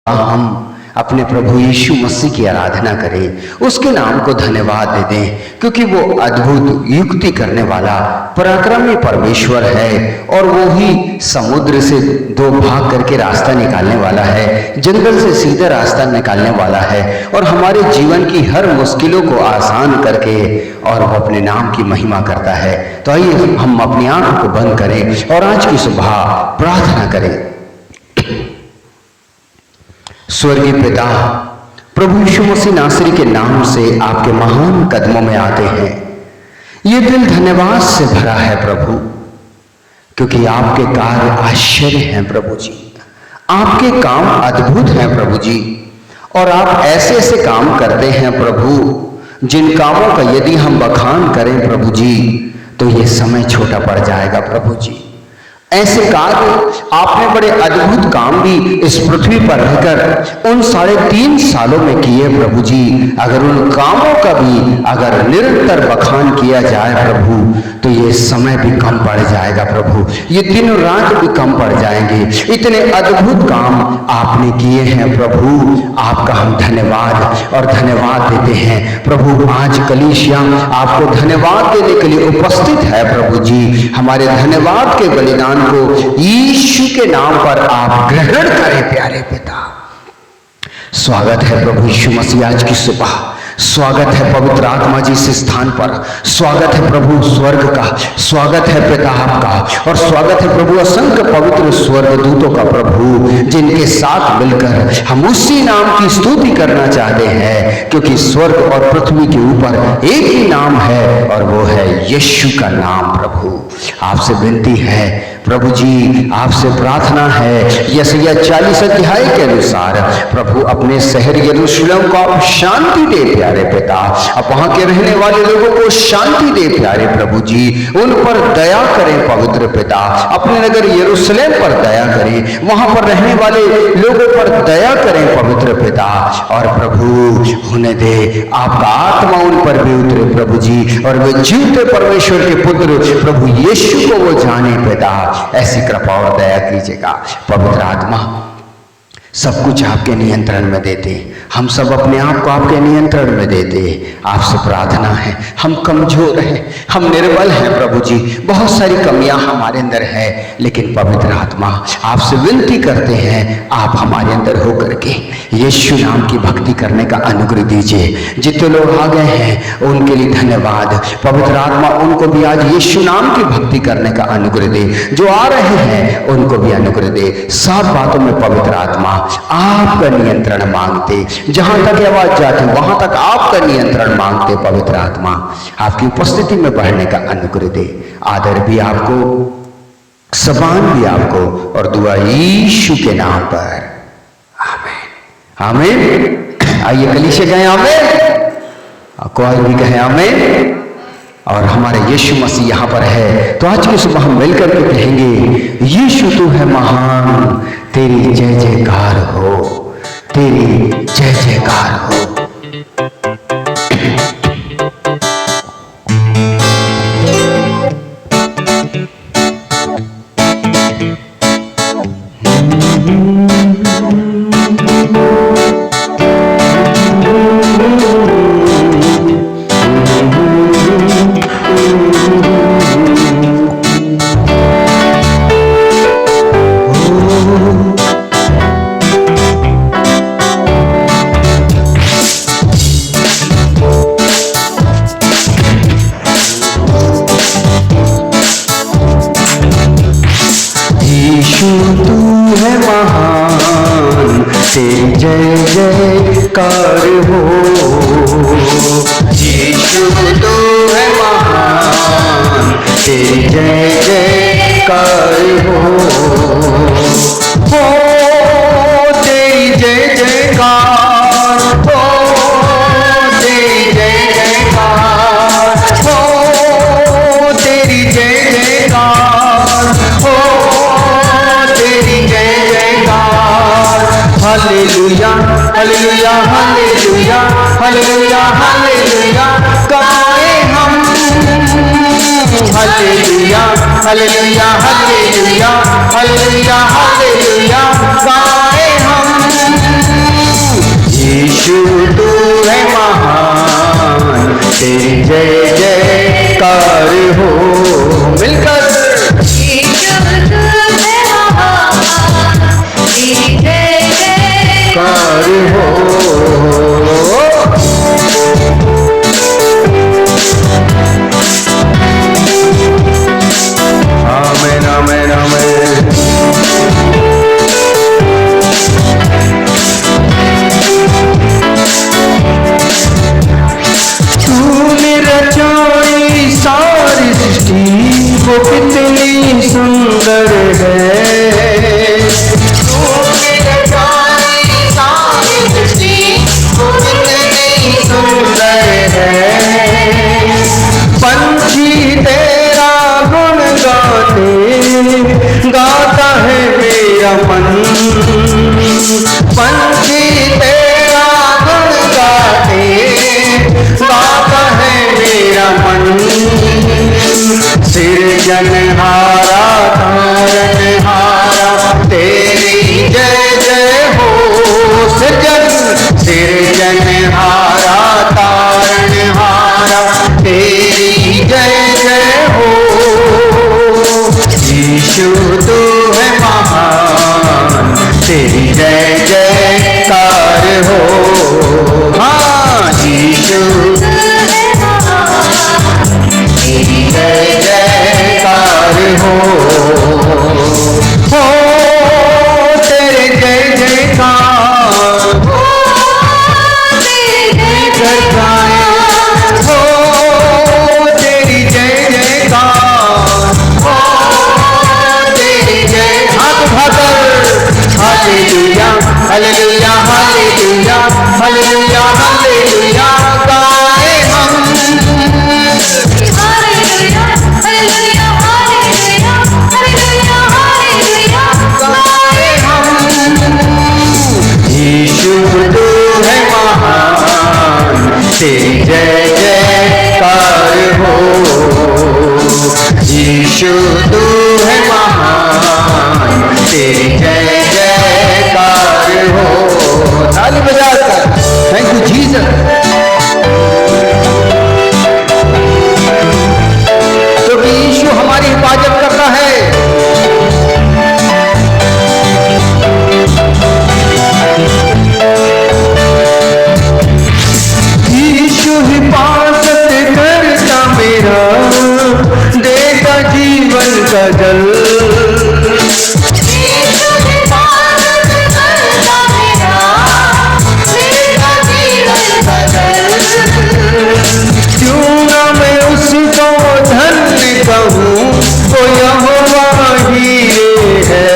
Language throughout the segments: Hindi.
हम अपने प्रभु यीशु मसीह की आराधना करें, उसके नाम को धन्यवाद दे दें, क्योंकि वो अद्भुत युक्ति करने वाला पराक्रमी परमेश्वर है और वो ही समुद्र से दो भाग करके रास्ता निकालने वाला है, जंगल से सीधा रास्ता निकालने वाला है और हमारे जीवन की हर मुश्किलों को आसान करके और वो अपने नाम की महिमा करता है। तो आइए हम अपनी आंखों को बंद करें और आज की सुबह प्रार्थना करें। स्वर्गीय पिता, प्रभु यीशु मसीह नासरी के नाम से आपके महान कदमों में आते हैं। ये दिल धन्यवाद से भरा है प्रभु, क्योंकि आपके कार्य आश्चर्य हैं प्रभु जी, आपके काम अद्भुत हैं प्रभु जी, और आप ऐसे ऐसे काम करते हैं प्रभु जिन कामों का यदि हम बखान करें प्रभु जी तो ये समय छोटा पड़ जाएगा प्रभु जी। ऐसे कार्य आपने बड़े अद्भुत काम भी इस पृथ्वी पर रहकर उन 3.5 सालों में किए प्रभु जी। अगर उन कामों का भी अगर निरंतर बखान किया जाए प्रभु तो ये समय भी कम पड़ जाएगा प्रभु, ये दिन रात भी कम पड़ जाएंगे। इतने अद्भुत काम आपने किए हैं प्रभु, आपका हम धन्यवाद और धन्यवाद देते हैं प्रभु। आज कलीसिया आपको धन्यवाद देने के लिए उपस्थित है प्रभु जी। हमारे धन्यवाद के बलिदान को यीशु के नाम पर आप ग्रहण करें प्यारे पिता। स्वागत है प्रभु यीशु मसीह आज की सुबह, स्वागत है पवित्र आत्मा जी इस स्थान पर, स्वागत है प्रभु स्वर्ग का, स्वागत है पिता आपका, और स्वागत है प्रभु असंख्य पवित्र स्वर्गदूतों का प्रभु, जिनके साथ मिलकर हम उसी नाम की स्तुति करना चाहते हैं, क्योंकि स्वर्ग और पृथ्वी के ऊपर एक ही नाम है और वो है यीशु का नाम। प्रभु आपसे विनती है प्रभु जी, आपसे प्रार्थना है यशायाह 40 अध्याय के अनुसार प्रभु अपने शहर यरूशलेम को आप शांति दे प्यारे पिता, अब वहां के रहने वाले लोगों को शांति दे प्यारे प्रभु जी, उन पर दया करें पवित्र पिता, अपने नगर यरूशलेम पर दया करें, वहां पर रहने वाले लोगों पर दया करें पवित्र पिता, और प्रभु होने दे आपका आत्मा उन पर भी उतरे प्रभु जी, और वे जीवते परमेश्वर के पुत्र प्रभु यीशु को वो जाने पिता। ऐसी कृपा और दया कीजिएगा पवित्र आत्मा, सब कुछ आपके नियंत्रण में देते, हम सब अपने आप को आपके नियंत्रण में देते। आपसे प्रार्थना है, हम कमजोर हैं, हम निर्बल हैं प्रभु जी, बहुत सारी कमियां हमारे अंदर है, लेकिन पवित्र आत्मा आपसे विनती करते हैं आप हमारे अंदर होकर के यीशु नाम की भक्ति करने का अनुग्रह दीजिए। जितने लोग आ गए हैं उनके लिए धन्यवाद पवित्र आत्मा, उनको भी आज यीशु नाम की भक्ति करने का अनुग्रह दे, जो आ रहे हैं उनको भी अनुग्रह दे। सब बातों में पवित्र आत्मा आपका नियंत्रण मांगते, जहां तक आवाज जाती वहां तक आपका नियंत्रण मांगते पवित्र आत्मा, आपकी उपस्थिति में बढ़ने का अनुग्रह दे। आदर भी आपको, सम्मान भी आपको, और दुआ यीशु के नाम पर, आमीन आमीन। आइए कलीसिया कहें आमीन, कोई भी कहे आमीन। और हमारे यीशु मसीह यहाँ पर है, तो आज की सुबह हम मिलकर के कहेंगे यीशु तू है महान, तेरी जय जयकार हो, तेरी जय जयकार हो। Hallelujah hallelujah hallelujah hallelujah hallelujah गाए हम, hallelujah hallelujah hallelujah hallelujah hallelujah गाए हम। कार हो। आमीन आमीन आमीन। तूने रचाई सारी सृष्टि वो कितनी सुंदर है। तूने रचाई सारी सृष्टि वो कितनी सुंदर है। पंछी तेरा गुण गाता है मेरा मन। पंछी तेरा गुण गाता है मेरा मन। सृजनहारा तारनहारा तेरी जय जय हो। सृजनहारा तारनहारा तेरी जय जय हो। यीशु तू है महान तेरी जय जयकार हो। हाँ यीशु तेरी जय जयकार हो। तेरे जय जयकार कर जाए हो। तेरी जय जयकार तेरी जय। हाथ उठाकर hallelujah hallelujah hallelujah hallelujah hallelujah गाए हम। Hallelujah hallelujah hallelujah hallelujah hallelujah गाए हम। यीशु तू है महान तेरी जय जयकार हो। यीशु तू है महान तेरी जय जयकार हो। ताली बजाकर थैंक यू जीसस। क्योंकि यीशु हमारी हिफाजत करता है। यीशु हिफाजत करता मेरा देता जीवन का जल। क्यों ना मैं उसको धन्य कहूँ वो यहोवा ही है।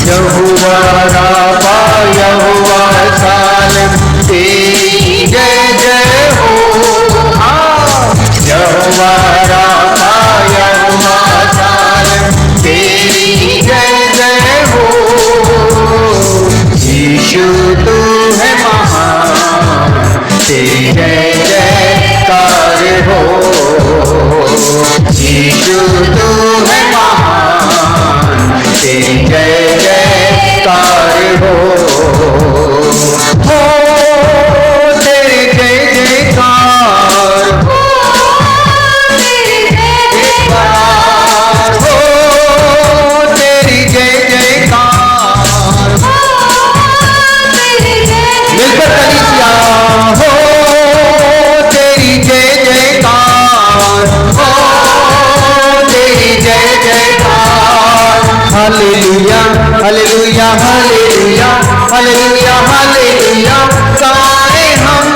यहोवा राफा यहोवा सालेम तेरी जय जय हो। यहोवा राफा यहोवा सालेम तेरी जय जय हो। यीशु तू है महान तेरी जय जयकार हो। यीशु तू है महान तेरी जय जयकार हो। तेरे जय जयकार हो। तेरी जय जयकार मिलकर कलीसिया हो। तेरी जय जयकार हो। तेरी जय जयकार। Hallelujah hallelujah hallelujah hallelujah hallelujah गाए हम।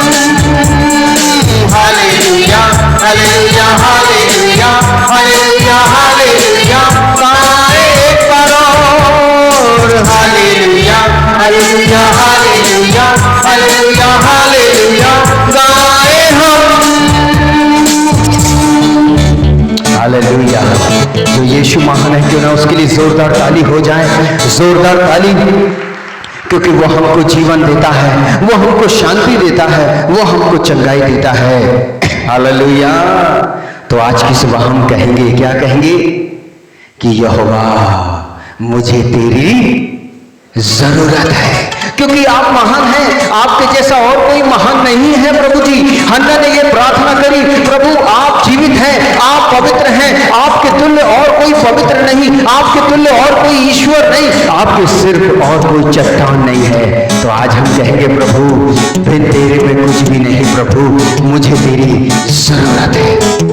Hallelujah hallelujah hallelujah hallelujah hallelujah गाए करो। Hallelujah hallelujah hallelujah hallelujah hallelujah गाए हम। हालेलुया। जो यीशु महान है क्यों ना उसके लिए जोरदार ताली हो जाए। जोरदार ताली। क्योंकि वो हमको जीवन देता है, वो हमको शांति देता है, वो हमको चंगाई देता है। हालेलुया। तो आज की सुबह हम कहेंगे, क्या कहेंगे कि यहोवा मुझे तेरी जरूरत है, क्योंकि आप महान हैं, आपके जैसा और कोई महान नहीं है प्रभु जी। हन्ना ने ये प्रार्थना करी, प्रभु आप जीवित हैं आपके तुल्य और कोई ईश्वर नहीं, आपके सिर्फ और कोई चट्टान नहीं है। तो आज हम कहेंगे प्रभु बिन तेरे में कुछ भी नहीं प्रभु, मुझे तेरी जरूरत है।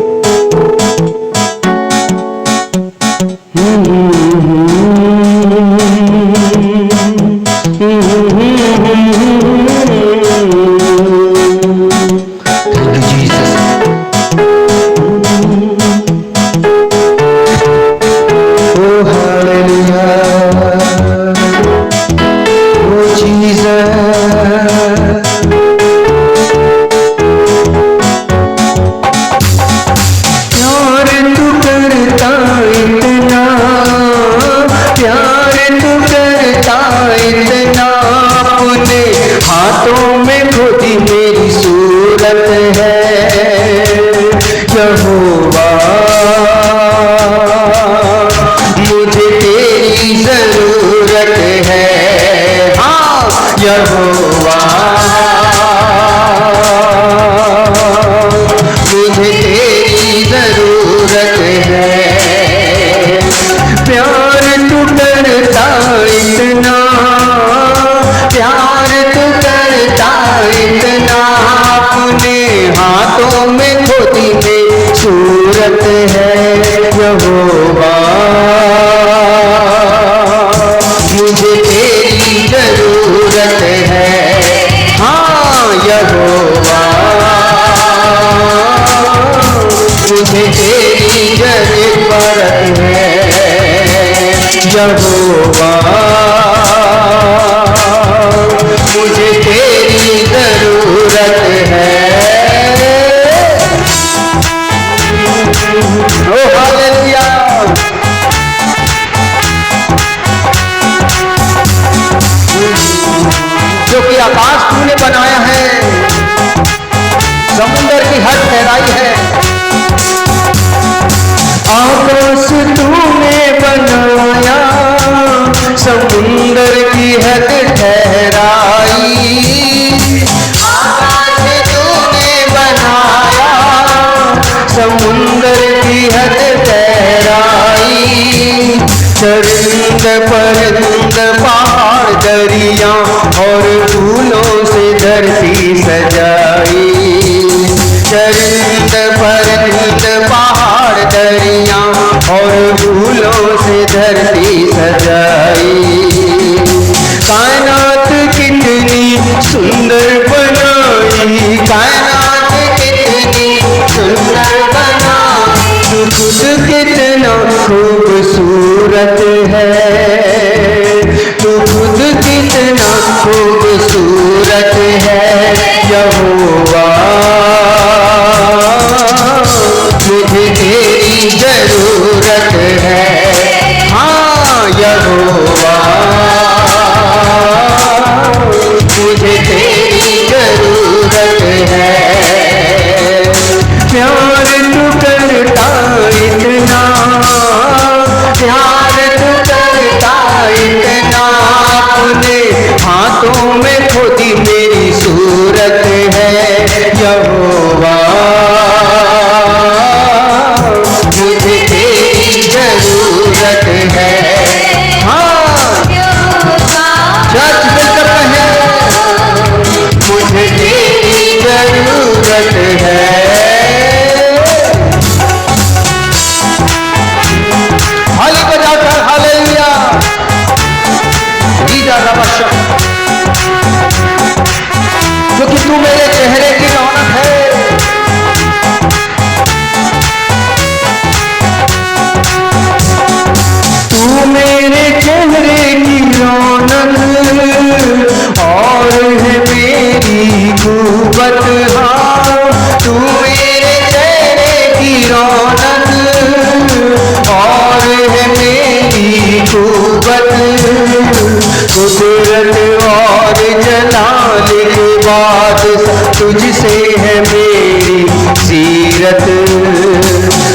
तुझसे है मेरी सीरत,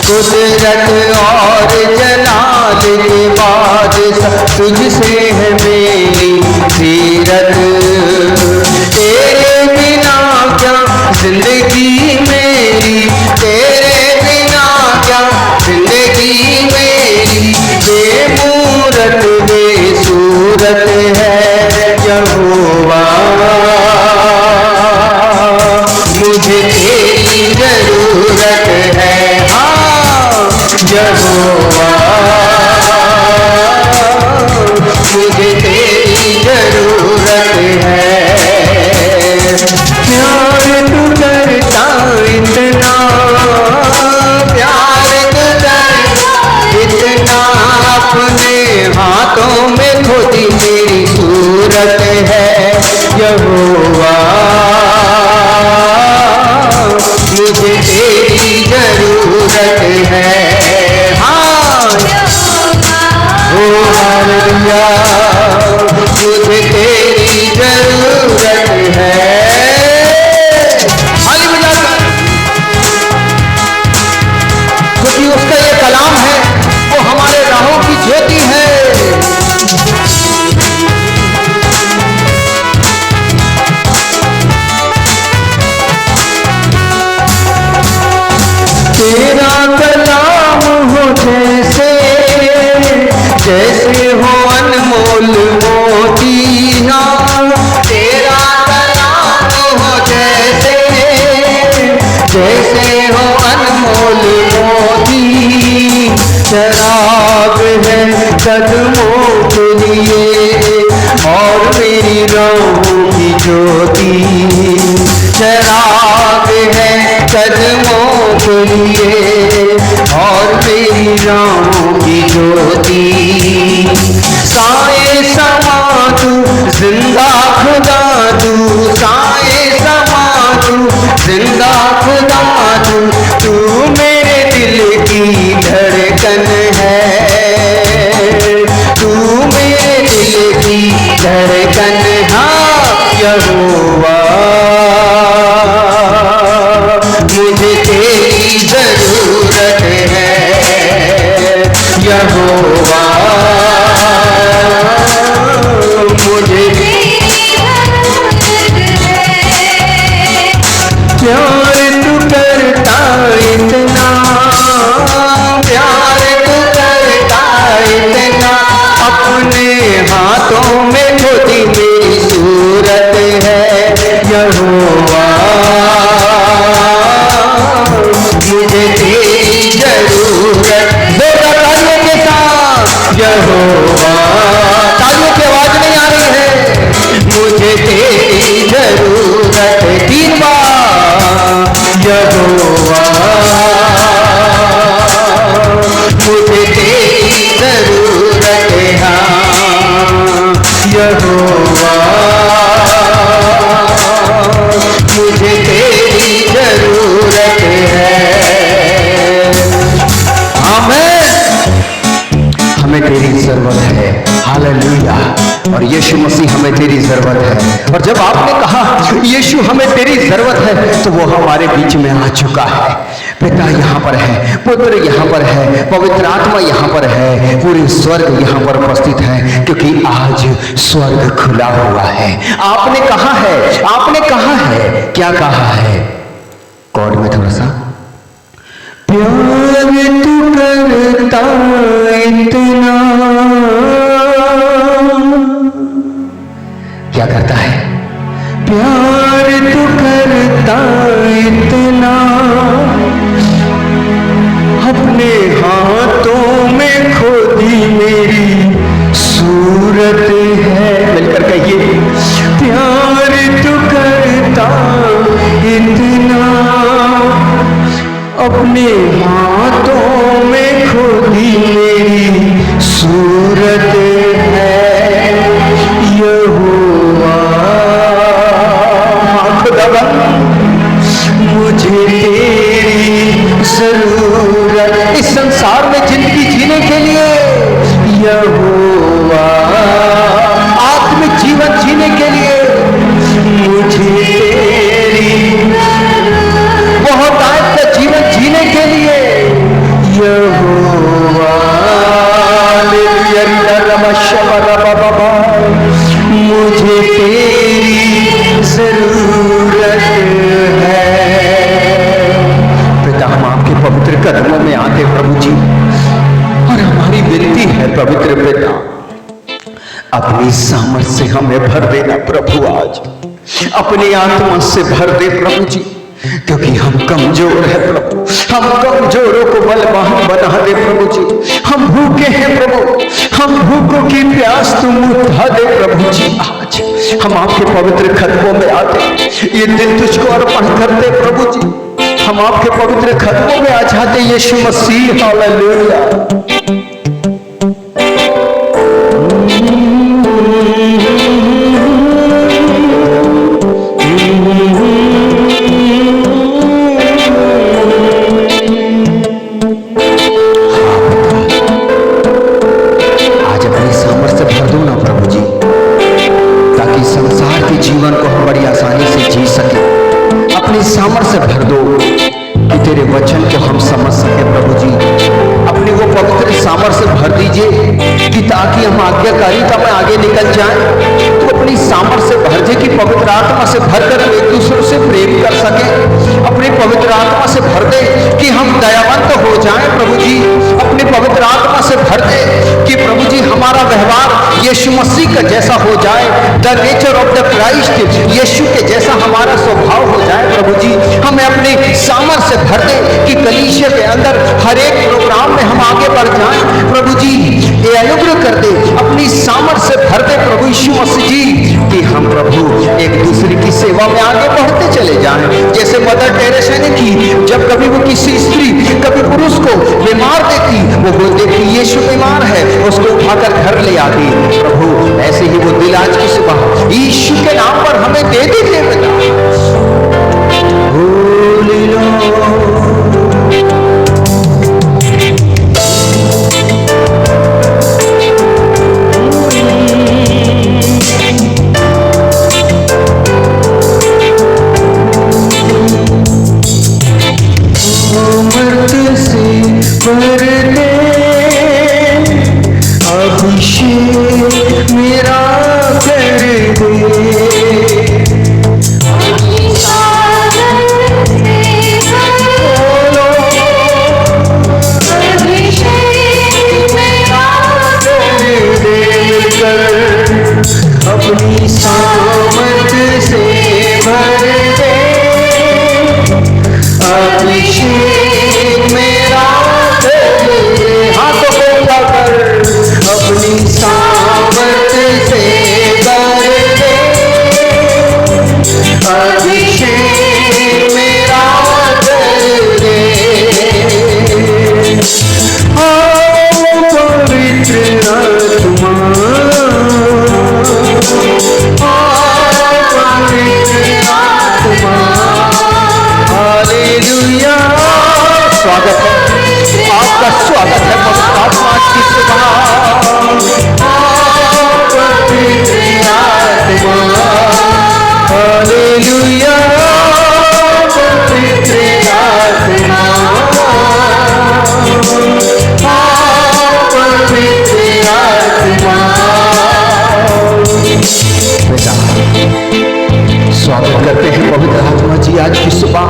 कुदरत और जलाल के बाद तुझसे है मेरी सीरत। तेरे बिना क्या जिंदगी मेरी, तेरे बिना क्या जिंदगी मेरी, यहोवा मुझे तेरी जरूरत है। प्यार तू करता इतना, प्यार तू करता इतना, अपने हाथों में खोदी मेरी सूरत है। यहोवा मुझे तेरी जरूरत है। हाँ ओ हालेलुया मुझे तेरी जरूरत है। हालेलुया क्योंकि उसका ये कलाम है, वो हमारे राहों की ज्योति है। तेरा कलाम हो जैसे, जैसे हो अनमोल मोती। तेरा कलाम हो जैसे, जैसे हो अनमोल मोती। शराब है कदमों के लिए और मेरी राहों की ज्योति। शराब है कदमों के लिए और मेरी राहों की ज्योति। साए समा तू जिंदा खुदा तू, साए समा तू जिंदा खुदा तू। तू मेरे दिल की धड़कन है, तू मेरे दिल की धड़कन। हाँ यहोवा मुझे तेरी जरूरत है। यहोवा मुझे प्यार तू करता इतना, प्यार तू करता इतना, अपने हाथों में खोदी मेरी सूरत है। यहोवा मुझे तेरी जरूरत। तालियों के साथ यहोवा, तालियों की आवाज नहीं आ रही है। मुझे तेरी जरूरत। 3 बार यहोवा मुझे तेरी जरूरत है। यहोवा मुझे तेरी जरूरत है। आमीन। हमें तेरी जरूरत है। हालेलुया। और यीशु मसीह हमें तेरी जरूरत है। और जब आपने कहा यीशु हमें तेरी जरूरत है, तो वो हमारे बीच में आ चुका है। पिता यहाँ पर है, पुत्र यहाँ पर है, पवित्र आत्मा यहाँ पर है, पूरी स्वर्ग यहाँ पर उपस्थित है, क्योंकि आज स्वर्ग खुला हुआ है। आपने कहा है, आपने कहा है, क्या कहा है? कॉर्ड में थोड़ा सा। प्यार तू करता इतना, क्या करता है? प्यार तू करता इतना, अपने हाथों में खोदी मेरी सूरत है। मिलकर कहिए, प्यार तू करता इतना, अपने हाथों में खोदी मेरी सूरत है। यहोवा मुझे तेरी जरूरत, इस संसार में जिंदगी जीने के लिए। यहोवा आत्मिक जीवन जीने के लिए मुझे तेरी, बहुतायत का जीवन जीने के लिए। यहोवा मुझे तेरी जरूरत है। पिता, हम आपके पवित्र कदमों में आते प्रभु जी, और हमारी विनती है पवित्र पिता, अपनी सामर्थ से हमें भर देना प्रभु। आज अपनी आत्मा से भर दे प्रभु जी, क्योंकि हम कमजोर है प्रभु। हम कमजोरों को बलवान बना दे प्रभु जी। हम भूखे हैं प्रभु, हम भूखों की प्यास तुम बुझा दे प्रभु जी। आज हम आपके पवित्र कदमों में आते, ये दिल तुझको अर्पण करते प्रभु जी। हम आपके पवित्र कदमों में आ जाते यीशु मसीह। हालेलुया। जीवन को हम बड़ी आसानी से जी सके, अपनी सामर्थ्य भर दो कि तेरे वचन को हम समझ सके प्रभु जी। अपनी वो पवित्र सामर्थ्य भर दीजिए कि ताकि हम आज्ञाकारिता में आगे निकल जाएं। तो अपनी सामर्थ्य भर दे कि पवित्र आत्मा से भरकर एक दूसरे से प्रेम कर सके। अपनी पवित्र आत्मा से भर दे कि हम दयावंत हो जाएं प्रभु जी। अपनी पवित्र आत्मा से भर दे कि प्रभु जी हमारा व्यवहार यीशु मसीह का जैसा हो जाए, the nature of the Christ, यीशु के जैसा हमारा स्वभाव हो जाए प्रभु जी। हमें अपनी सामर्थ्य भर दे कि कलीसिया के अंदर हर एक प्रोग्राम में हम आगे बढ़ जाएं प्रभु जी। ये अनुग्रह कर दे, अपनी सामर्थ्य भर दे प्रभु यीशु मसीह जी कि हम प्रभु एक दूसरे की सेवा में आगे बढ़ते चले जाएं। जैसे मदर टेरेसा ने की, जब कभी वो किसी स्त्री कभी पुरुष को बीमार देखती, वो बोलते कि यीशु बीमार है, उसको उठाकर घर ले आती। प्रभु ऐसे ही वो दिल आज की सुबह यीशु के नाम पर हमें दे दीजिए पिता। अभिषेक मेरा कर अपनी सामर्थ से भर दे। अभिषेक मेरा कर दे, हाथों को उठाकर अपनी सामर्थ से भर दे। अभिषेक मेरा कर दे। पवित्र आत्मा, हालेलुया। स्वागत है, आपका स्वागत है पवित्र आत्मा की सुबह। पवित्र आत्मा, हालेलुया। पवित्र आत्मा, पवित्र आत्मा। बेटा स्वागत करते हैं पवित्र आत्मा जी आज की सुबह।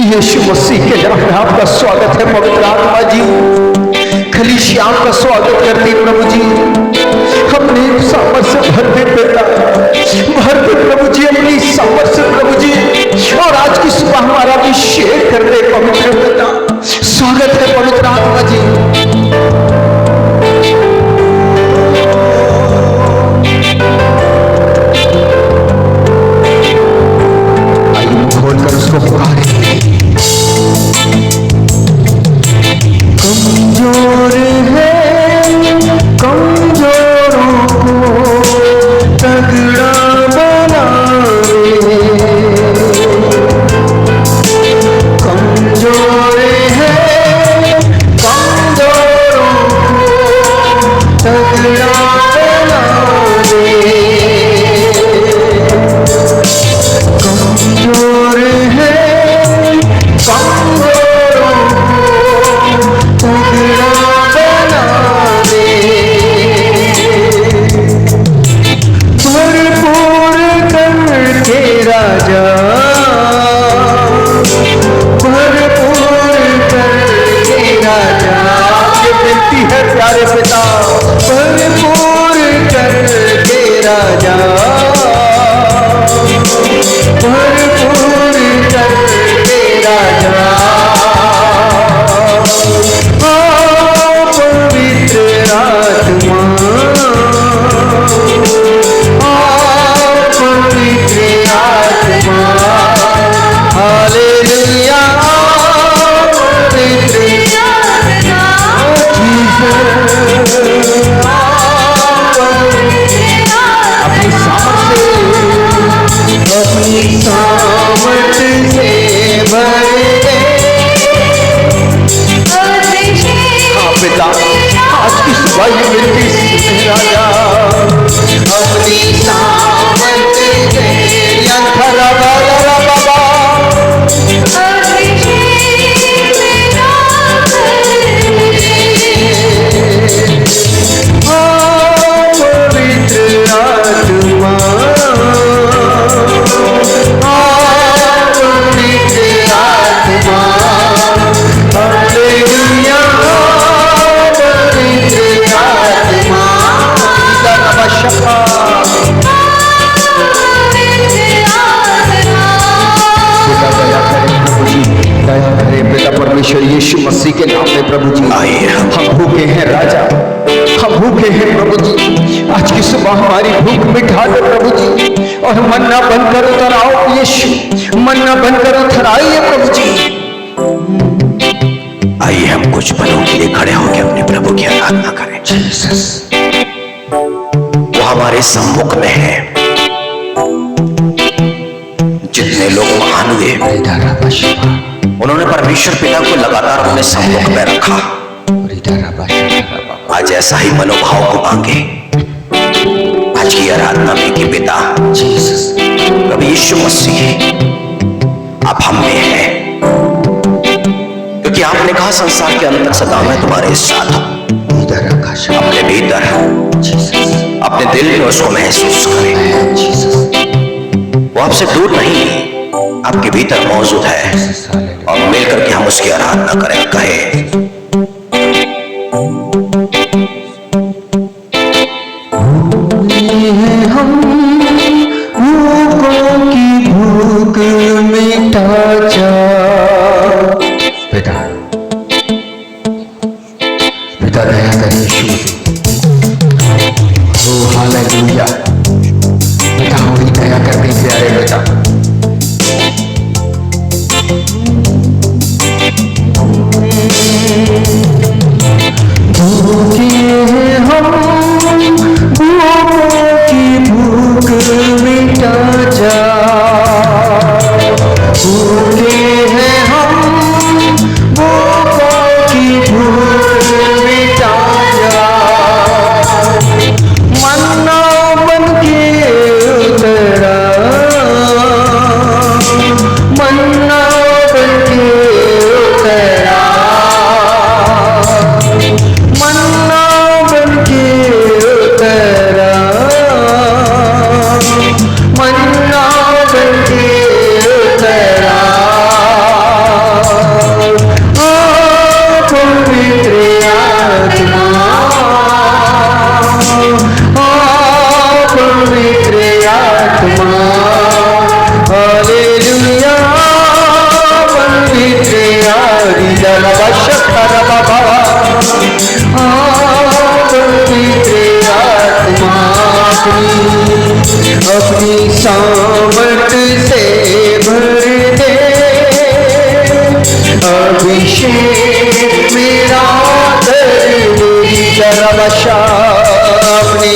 यीशु मसीह के नाम में आपका स्वागत है पवित्र आत्मा जी। कलीसिया आपका स्वागत करती प्रभु जी। अपनी सामर्थ्य भर दे बेटा, भर दे प्रभु जी अपनी सामर्थ्य प्रभु जी। और आज की सुबह हमारा अभिषेक कर दे पवित्र पिता। स्वागत है पवित्र आत्मा जी। खोलकर उसको पुकारे। कमजोर है, कमजोरों को तगड़ा बना दे। कमजोर है, कमजोरों को तगड़ा बना दे। कमजोर है, कमजोरों को तगड़ा परमेश्वर यीशु मसीह के नाम में प्रभु जी आइए। हम भूखे हैं राजा, हम भूखे हैं प्रभु जी। आज की सुबह हमारी भूख मिटा दो प्रभु जी, और मन्ना बनकर उतर आओ यीशु, मन्ना बनकर उतर आइए प्रभु जी। आइए हम कुछ पलों के लिए खड़े होकर अपने प्रभु की आराधना करें। जीसस, वो हमारे सम्मुख में है। जितने लोग महान हुए उन्होंने परमेश्वर पिता को लगातार अपने सम्मुख में रखा। आज ऐसा ही मनोभाव को मांगे आज की आराधना में कि पिता प्रभु यीशु मसीह आप हम में हैं, क्योंकि आपने कहा संसार के अंत तक सदा मैं तुम्हारे साथ हूं। अपने भीतर अपने दिल में उसको महसूस करें। वो आपसे दूर नहीं, आपके भीतर मौजूद है, और मिलकर के हम उसकी आराधना करें। कहे हम भूखों की भूख मिटा जा। पिता, पिता दया कर यीशु मसीह। ओ हालेलुया। पिता हमारी दया कर दे प्यारे पिता। भूखे हैं हम, भूखों की भूख मिटा जा। भूखे हैं हम, भूखों की भूख मिटा जा। मन्ना बन के उतरा, मन्ना बन के उतरा, मन्ना बन के उतरा, मन्ना बन के उतरा। ओ पवित्र आत्मा, ओ पवित्र आत्मा, हालेलुया। पवित्र आत्मा, पवित्र आत्मा अपनी सामर्थ से भर दे। अभिषेक मेरा कर दे जरा बशा। अपनी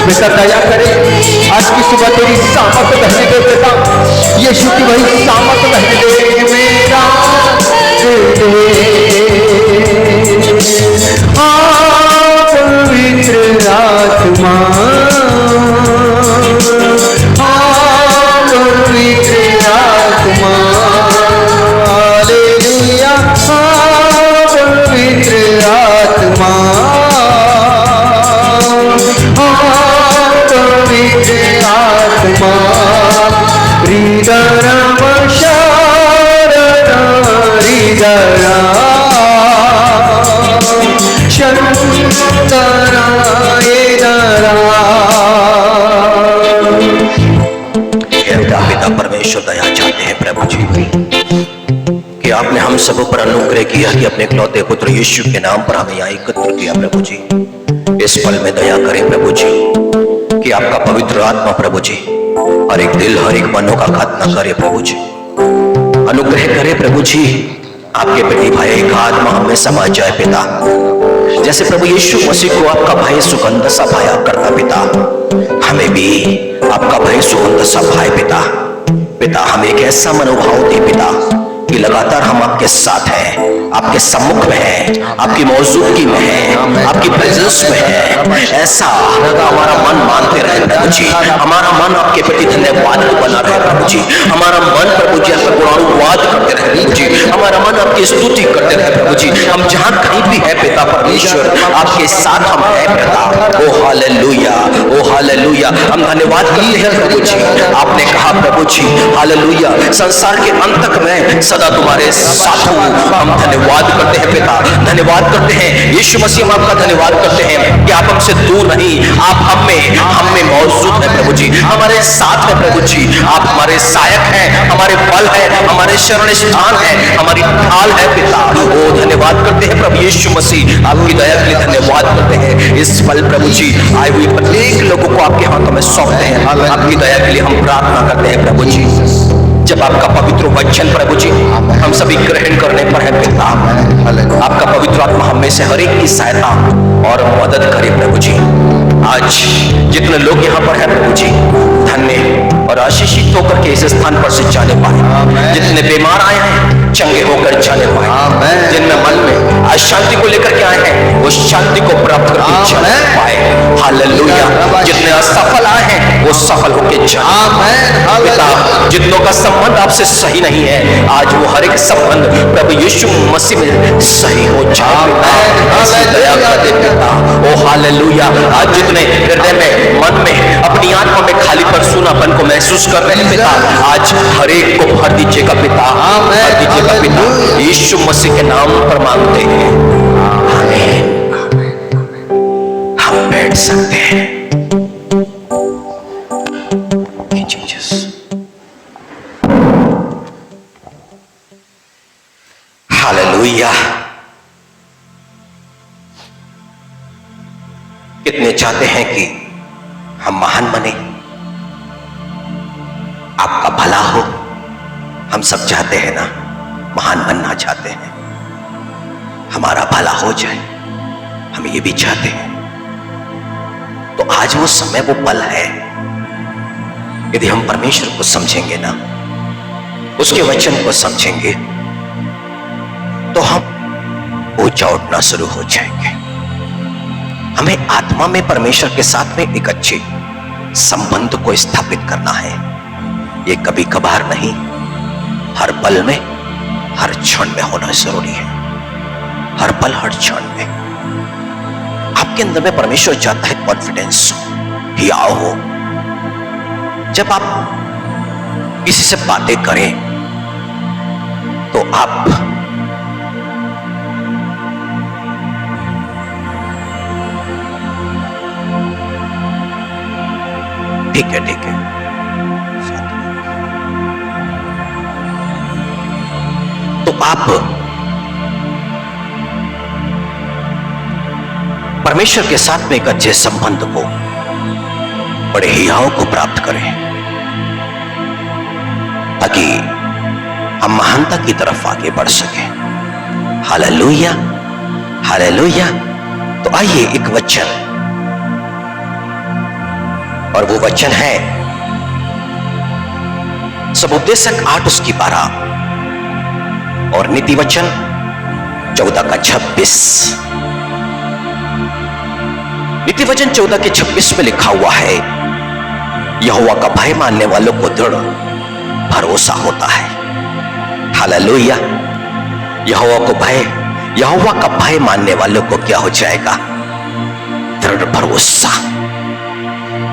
बेटा दया करे, आज की सुबह तेरी सामर्थ बहने दे पिता, यीशु की वही सामर्थ बहने दे मेरा पवित्र आत्मा, पवित्र आत्मा, हालेलुया। पवित्र आत्मा, पवित्र आत्मा, हृदय पिता परमेश्वर दया चाहते हैं प्रभु जी कि आपने हम सब पर अनुग्रह किया कि अपने इकलौते पुत्र यीशु के नाम पर हमें यहाँ एकत्र किया। प्रभु जी इस पल में दया करें प्रभु जी कि आपका पवित्र आत्मा प्रभु जी हर एक दिल हर एक मनों का खतना करे। प्रभु जी अनुग्रह करे प्रभु जी, आपके बेटी भाई का आत्मा हमें समा जाए पिता। जैसे प्रभु यीशु मसीह को आपका भाई सुगंध सा भाया करता पिता, हमें भी आपका भाई सुगंध सा भाई पिता। पिता हमें एक ऐसा मनोभाव दे पिता कि लगातार हम आपके साथ हैं, आपके सम्मुख में हैं, आपकी मौजूदगी में हैं, आपकी प्रेजेंस में हैं। ऐसा हमारा मन मानते रहे प्रभु जी, हमारा मन आपके प्रति धन्यवाद बना रहे प्रभु जी, हमारा मन प्रभु जी आपका गुणानुवाद करते रहे प्रभु जी, हमारा मन आपकी स्तुति करते रहे प्रभु जी। हम जहाँ कहीं भी है पिता परमेश्वर, आपके साथ हम हैं पिता। ओ हालेलुया, ओ हालेलुया। हम धन्यवाद करते हैं प्रभु जी। आपने कहा प्रभु जी हालेलुया, संसार के अंत तक मैं सदा तुम्हारे साथ हूँ। हम धन्यवाद करते हैं पिता, धन्यवाद करते हैं यीशु मसीह। हम आपका धन्यवाद करते हैं कि आप हमसे दूर नहीं, आप हम में मौजूद है प्रभु जी, हमारे साथ है प्रभु जी। आप हमारे सहायक हैं, हमारे बल है, हमारे शरण स्थान है, हमारी ढाल है पिता। ओ धन्यवाद करते हैं प्रभु यीशु मसीह, आपकी दया के लिए धन्यवाद करते हैं। इस पल प्रभु जी आए हुए प्रत्येक लोगों को आपके हाथों में सौंपते हैं। आपकी दया के लिए हम प्रार्थना करते हैं प्रभु जी। जब आपका पवित्र वचन प्रभु जी हम सभी ग्रहण करने पर है पिता, आपका पवित्र आत्मा हमें से हर एक की सहायता और मदद करे प्रभु जी। आज जितने लोग यहाँ पर है प्रभु जी, धन्य और आशीषित होकर के इस स्थान पर से जाने पाए। जितने बीमार आए हैं चंगे होकर जाने पाए, जिनमें मन में अशांति को लेकर के आए हैं वो शांति को प्राप्त करके जाने पाए। हालेलुया। जितने असफल आए हैं वो सफल होकर जाए पिता। जितनों का संबंध आपसे सही नहीं है आज वो हर एक संबंध प्रभु यीशु मसीह में सही हो जाए पिता। ओ हालेलुया। आज जितने हृदय में मन में अपनी आत्मा में खालीपन सूनापन को महसूस कर रहे हैं पिता, आज हर एक को भर दीजिएगा पिता, भर दीजिएगा पिता। यीशु मसीह के नाम पर मांगते हैं, आमीन। हम बैठ सकते हैं। हालेलुया। कितने चाहते हैं कि हम महान बने, आपका भला हो। हम सब चाहते हैं ना, महान बनना चाहते हैं, हमारा भला हो जाए, हम ये भी चाहते हैं। तो आज वो समय, वो पल है, यदि हम परमेश्वर को समझेंगे ना, उसके वचन को समझेंगे, तो हम ऊंचा उठना शुरू हो जाएंगे। हमें आत्मा में परमेश्वर के साथ में एक अच्छे संबंध को स्थापित करना है। ये कभी कभार नहीं, हर पल में, हर क्षण में होना जरूरी है। हर पल, हर क्षण में आपके अंदर में परमेश्वर चाहता है कॉन्फिडेंस हियाव हो। जब आप किसी से बातें करें तो आप ठीक है, ठीक है, तो आप परमेश्वर के साथ में एक अच्छे संबंध को, बड़े हियाव को प्राप्त करें, ताकि हम महानता की तरफ आगे बढ़ सकें। Hallelujah, hallelujah. तो आइए एक वचन, और वो वचन है समुपदेशक 8 उसकी 12 और नीति वचन 14 का 26। नीति वचन 14 के 26 में लिखा हुआ है, यहोवा का भय मानने वालों को दृढ़ भरोसा होता है। हालेलुया। यहोवा का भय मानने वालों को क्या हो जाएगा? दृढ़ भरोसा।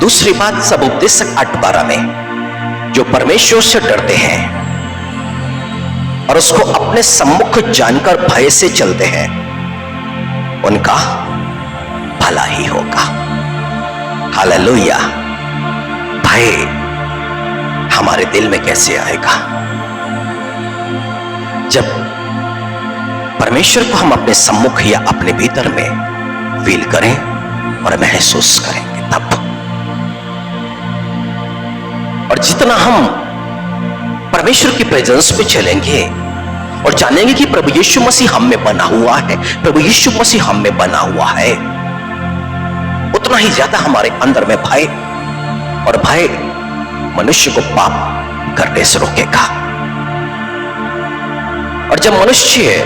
दूसरी बात, समुपदेशक 8:12 में जो परमेश्वर से डरते हैं और उसको अपने सम्मुख जानकर भय से चलते हैं, उनका भला ही होगा। हालेलुया। भय हमारे दिल में कैसे आएगा? जब परमेश्वर को हम अपने सम्मुख या अपने भीतर में फील करें और महसूस करेंगे तब। और जितना हम परमेश्वर की प्रेजेंस में चलेंगे और जानेंगे कि प्रभु यीशु मसीह हम में बना हुआ है, प्रभु यीशु मसीह हम में बना हुआ है, उतना ही ज्यादा हमारे अंदर में भय, और भय मनुष्य को पाप करने से रोकेगा। और जब मनुष्य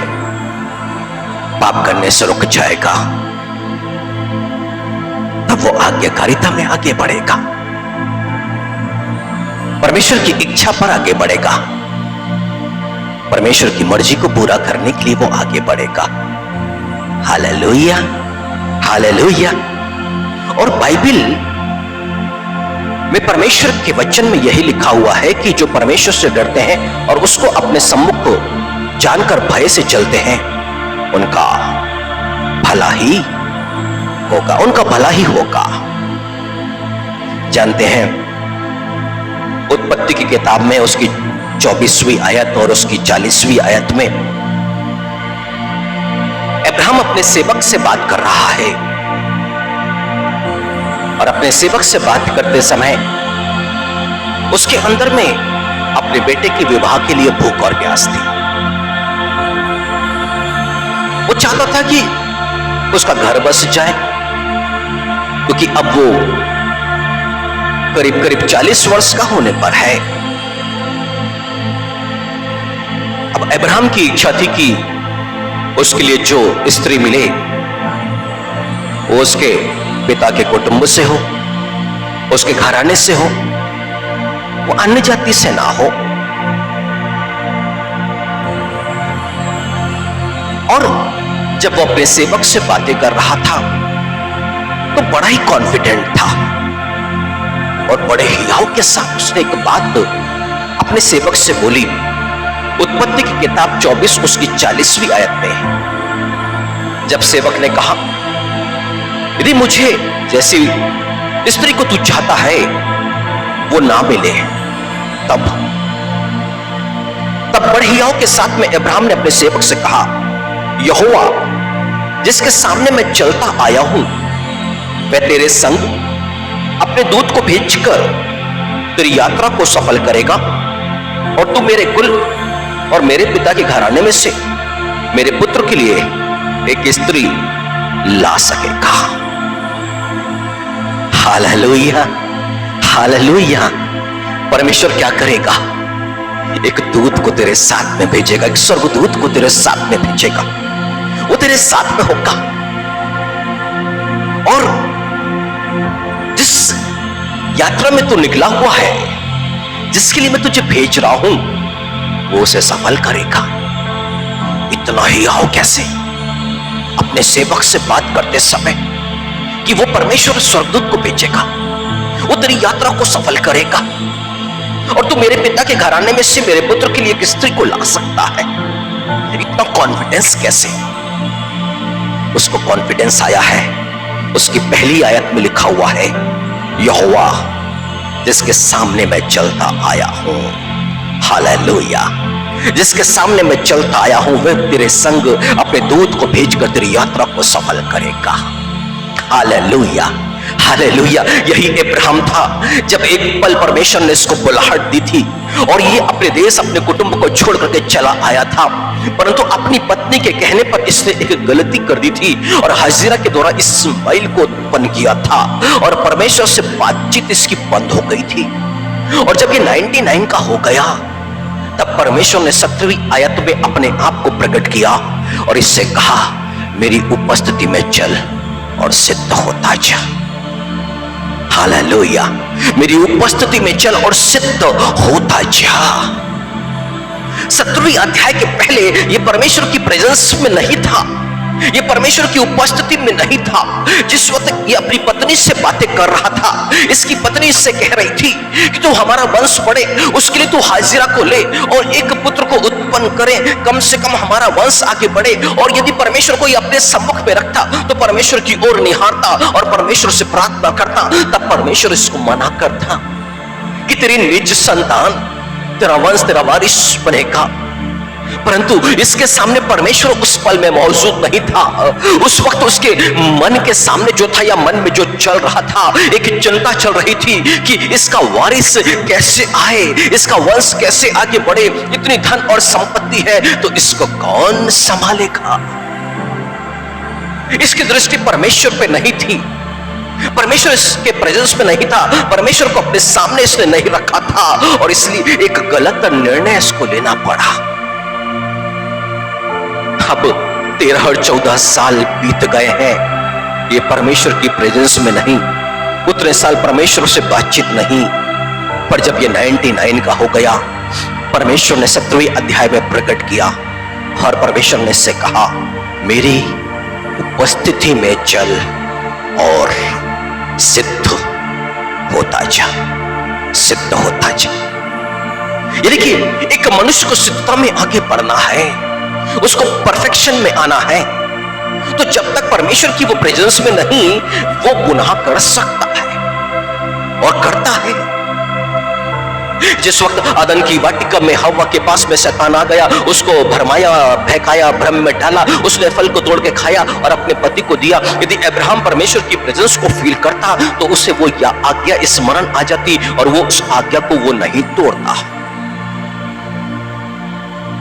पाप करने से रुक जाएगा तब वो आज्ञाकारिता में आगे बढ़ेगा, परमेश्वर की इच्छा पर आगे बढ़ेगा, परमेश्वर की मर्जी को पूरा करने के लिए वो आगे बढ़ेगा। Hallelujah, hallelujah. और बाइबल में परमेश्वर के वचन में यही लिखा हुआ है कि जो परमेश्वर से डरते हैं और उसको अपने सम्मुख जानकर भय से चलते हैं, उनका भला ही होगा, उनका भला ही होगा। जानते हैं, उत्पत्ति की किताब में उसकी 24वीं आयत और उसकी 40वीं आयत में अब्राहम अपने सेवक से बात कर रहा है, और अपने सेवक से बात करते समय उसके अंदर में अपने बेटे के विवाह के लिए भूख और प्यास थी। वो चाहता था कि उसका घर बस जाए, क्योंकि अब वो करीब करीब 40 वर्ष का होने पर है। अब अब्राहम की इच्छा थी कि उसके लिए जो स्त्री मिले वो उसके पिता के कुटुंब से हो, उसके घराने से हो, वो अन्य जाति से ना हो। और जब वो अपने सेवक से बातें कर रहा था तो बड़ा ही कॉन्फिडेंट था और बड़े हियाव के साथ उसने एक बात अपने सेवक से बोली। उत्पत्ति की किताब 24 उसकी 40वीं आयत में जब सेवक ने कहा, यदि मुझे जैसी स्त्री को तू चाहता है वो ना मिले, तब बड़े हियाव के साथ में अब्राहम ने अपने सेवक से कहा, यहोवा जिसके सामने मैं चलता आया हूं, वह तेरे संग अपने दूत को भेजकर तेरी यात्रा को सफल करेगा, और तू मेरे कुल और मेरे पिता के घराने में से मेरे पुत्र के लिए एक स्त्री ला सकेगा। Hallelujah, hallelujah. परमेश्वर क्या करेगा? एक दूत को तेरे साथ में भेजेगा, एक स्वर्गदूत को तेरे साथ में भेजेगा, वो तेरे साथ में होगा। और जिस यात्रा में तू निकला हुआ है, जिसके लिए मैं तुझे भेज रहा हूं, वो उसे सफल करेगा। इतना ही आओ कैसे अपने सेवक से बात करते समय कि वो परमेश्वर स्वर्गदूत को भेजेगा, वो तेरी यात्रा को सफल करेगा, और तू मेरे पिता के घराने में से मेरे पुत्र के लिए एक स्त्री को ला सकता है। इतना कॉन्फिडेंस कैसे? उसको कॉन्फिडेंस आया है, उसकी पहली आयत में लिखा हुआ है, यहोवा जिसके सामने मैं चलता आया हूं। हालेलुया। जिसके सामने मैं चलता आया हूं, वह तेरे संग अपने दूत को भेजकर तेरी यात्रा को सफल करेगा। Hallelujah, hallelujah. यही अब्राहम था जब एक पल परमेश्वर ने इसको बुलाहट दी थी और ये अपने देश अपने कुटुंब को छोड़ करके चला आया था, परंतु अपनी पत्नी के कहने पर इसने एक गलती कर दी थी और हाजिरा के द्वारा इस्माइल को उत्पन्न किया था और परमेश्वर से बातचीत इसकी बंद हो गई थी। और जब ये 99 का हो गया, तब परमेश्वर ने 17वीं आयत में अपने आप को प्रकट किया और इससे कहा, मेरी उपस्थिति में चल और सिद्ध होता जा। हालेलुया। मेरी उपस्थिति में चल और सिद्ध होता जा। 17वीं अध्याय के पहले ये परमेश्वर की प्रेजेंस में नहीं था, ये परमेश्वर की उपस्थिति में नहीं था। जिस वक्त ये अपनी पत्नी से बातें कर रहा था, इसकी पत्नी इससे कह रही थी कि तू हमारा वंश बढ़े, उसके लिए तू हाजिरा को ले और एक पुत्र को उत्पन्न करे, कम से कम हमारा वंश आगे बढ़े। और यदि परमेश्वर को ये अपने सम्मुख में रखता तो परमेश्वर की ओर निहारता और परमेश्वर से प्रार्थना करता, तब परमेश्वर इसको मना करता कि तेरी निज संतान, तेरा वंश, तेरा वारिस बनेगा। परंतु इसके सामने परमेश्वर उस पल में मौजूद नहीं था। उस वक्त उसके मन के सामने जो था या मन में जो चल रहा था, एक चिंता चल रही थी कि इसका वारिस कैसे आए, इसका वंश कैसे आगे बढ़े। इतनी धन और संपत्ति है तो इसको कौन संभालेगा? इसकी दृष्टि परमेश्वर पे नहीं थी, परमेश्वर इसके प्रेजेंस में नहीं था, परमेश्वर को अपने सामने इसने नहीं रखा था और इसलिए एक गलत निर्णय इसको लेना पड़ा। अब 13 और 14 साल बीत गए हैं, ये परमेश्वर की प्रेजेंस में नहीं, उतने साल परमेश्वर से बातचीत नहीं। पर जब ये 99 का हो गया, परमेश्वर ने 17वें अध्याय में प्रकट किया और परमेश्वर ने इससे कहा, मेरी उपस्थिति में चल और सिद्ध होता जा, सिद्ध होता जा। ये देखिए, एक मनुष्य को सिद्धता में आगे बढ़ना है, उसको परफेक्शन में आना है, तो जब तक परमेश्वर की वो प्रेजेंस में नहीं, वो गुनाह कर सकता है और करता है। जिस वक्त आदम की वाटिका में हव्वा के पास में शैतान आ गया, उसको भरमाया, बहकाया, भ्रम में डाला, उसने फल को तोड़ के खाया और अपने पति को दिया। यदि अब्राहम परमेश्वर की प्रेजेंस को फील करता तो उसे वो आज्ञा स्मरण आ जाती और वो उस आज्ञा को वो नहीं तोड़ता।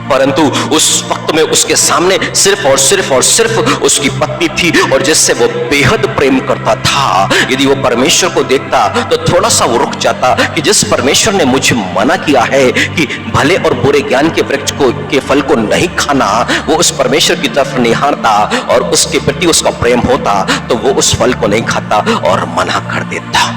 परंतु उस वक्त में उसके सामने सिर्फ और सिर्फ उसकी पत्नी थी और जिससे वो बेहद प्रेम करता था। यदि वो परमेश्वर को देखता तो थोड़ा सा वो रुक जाता कि जिस परमेश्वर ने मुझे मना किया है कि भले और बुरे ज्ञान के वृक्ष को के फल को नहीं खाना, वो उस परमेश्वर की तरफ निहारता और उसके प्रति उसका प्रेम होता तो वो उस फल को नहीं खाता और मना कर देता।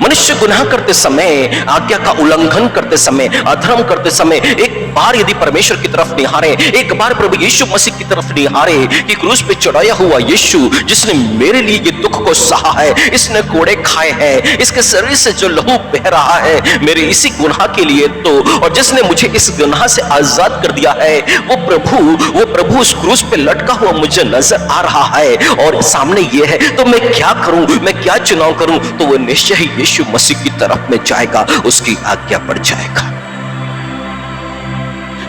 मनुष्य गुनाह करते समय, आज्ञा का उल्लंघन करते समय, अधर्म करते समय एक बार यदि परमेश्वर की तरफ निहारे, एक बार प्रभु यीशु मसीह की तरफ निहारे कि क्रूस पे चढ़ाया हुआ यीशु जिसने मेरे लिए ये दुख को सहा है, इसने कोड़े खाए हैं, इसके शरीर से जो लहू बह रहा है मेरे इसी गुनाह के लिए, तो और जिसने मुझे इस गुनाह से आजाद कर दिया है, वो प्रभु उस क्रूस पे लटका हुआ मुझे नजर आ रहा है और सामने ये है, तो मैं क्या करूं, मैं क्या चुनाव करूं? तो वो निश्चय ही यीशु मसीह की तरफ में जाएगा, उसकी आज्ञा पर जाएगा।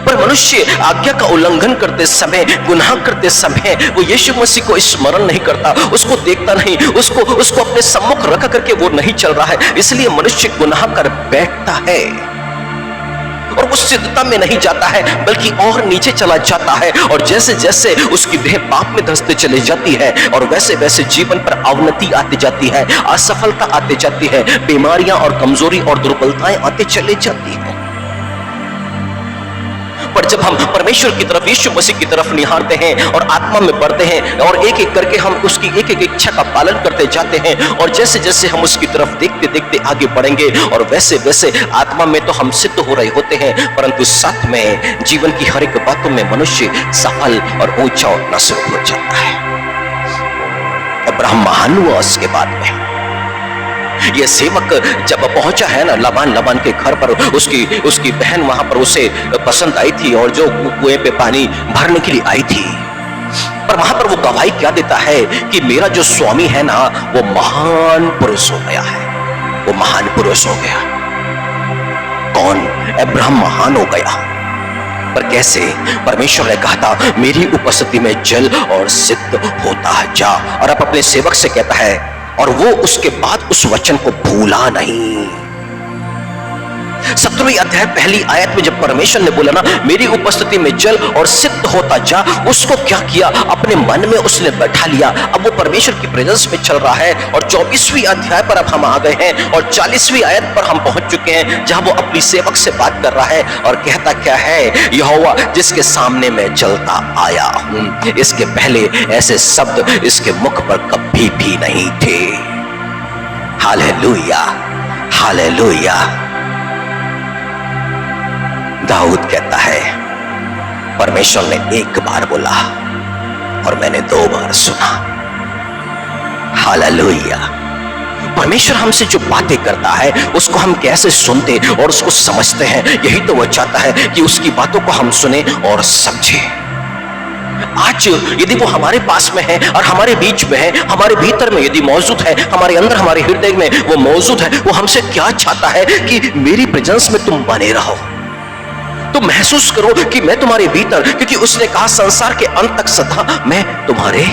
पर मनुष्य आज्ञा का उल्लंघन करते समय, गुनाह करते समय वो यीशु मसीह को स्मरण नहीं करता, उसको देखता नहीं, उसको अपने सम्मुख रख करके वो नहीं चल रहा है, इसलिए मनुष्य गुनाह कर बैठता है और वो सिद्धता में नहीं जाता है बल्कि और नीचे चला जाता है। और जैसे जैसे उसकी देह पाप में धंसते चली जाती है और वैसे वैसे जीवन पर अवनति आती जाती है, असफलता आती जाती है, बीमारियां और कमजोरी और दुर्बलताएं आती चली जाती है। पर जब हम परमेश्वर की तरफ, यीशु मसीह की तरफ निहारते हैं और आत्मा में बढ़ते हैं और एक एक करके हम उसकी एक एक इच्छा का पालन करते जाते हैं और जैसे जैसे हम उसकी तरफ देखते देखते आगे बढ़ेंगे और वैसे वैसे आत्मा में तो हम सिद्ध हो रहे होते हैं, परंतु साथ में जीवन की हर एक बातों में मनुष्य सफल और ऊंचा उठना शुरू हो जाता है। अब्राहम महान हुआ उसके बाद में। ये सेवक जब पहुंचा है ना लबान के घर पर, उसकी बहन वहां पर उसे पसंद आई थी और जो कुएं पे पानी भरने के लिए आई थी, पर वहां पर वो गवाही क्या देता है कि मेरा जो स्वामी है ना वो महान पुरुष हो गया है, वो महान पुरुष हो गया। कौन? अब्राहम महान हो गया। पर कैसे? परमेश्वर ने कहा था मेरी उपस्थिति में चल और सिद्ध होता जा, और अब अपने सेवक से कहता है, और वो उसके बाद उस वचन को भूला नहीं। 17वें अध्याय पहली आयत में जब परमेश्वर ने बोला ना मेरी उपस्थिति में चल और सिद्ध होता जा, उसको क्या किया? अपने मन में उसने बैठा लिया। अब वो परमेश्वर की प्रेजेंस में चल रहा है और 24वीं अध्याय पर अब हम आ गए हैं और 40वीं आयत पर हम पहुंच चुके हैं जहां वो अपनी सेवक से बात कर रहा है और कहता क्या है? यहोवा जिसके सामने मैं चलता आया हूं, इसके पहले ऐसे शब्द इसके मुख पर कभी भी नहीं थे। Hallelujah, hallelujah. दाऊद कहता है परमेश्वर ने एक बार बोला और मैंने 2 बार सुना। हालेलुया। परमेश्वर हमसे जो बातें करता है उसको हम कैसे सुनते और उसको समझते हैं, यही तो वो चाहता है कि उसकी बातों को हम सुने और समझें। आज यदि वो हमारे पास में है और हमारे बीच में है, हमारे भीतर में यदि मौजूद है, हमारे अंदर, हमारे हृदय में वो मौजूद है, वो हमसे क्या चाहता है कि मेरी प्रेजेंस में तुम बने रहो, तो महसूस करो कि मैं तुम्हारे भीतर, क्योंकि उसने कहा संसार के अंत तक सदा मैं तुम्हारे।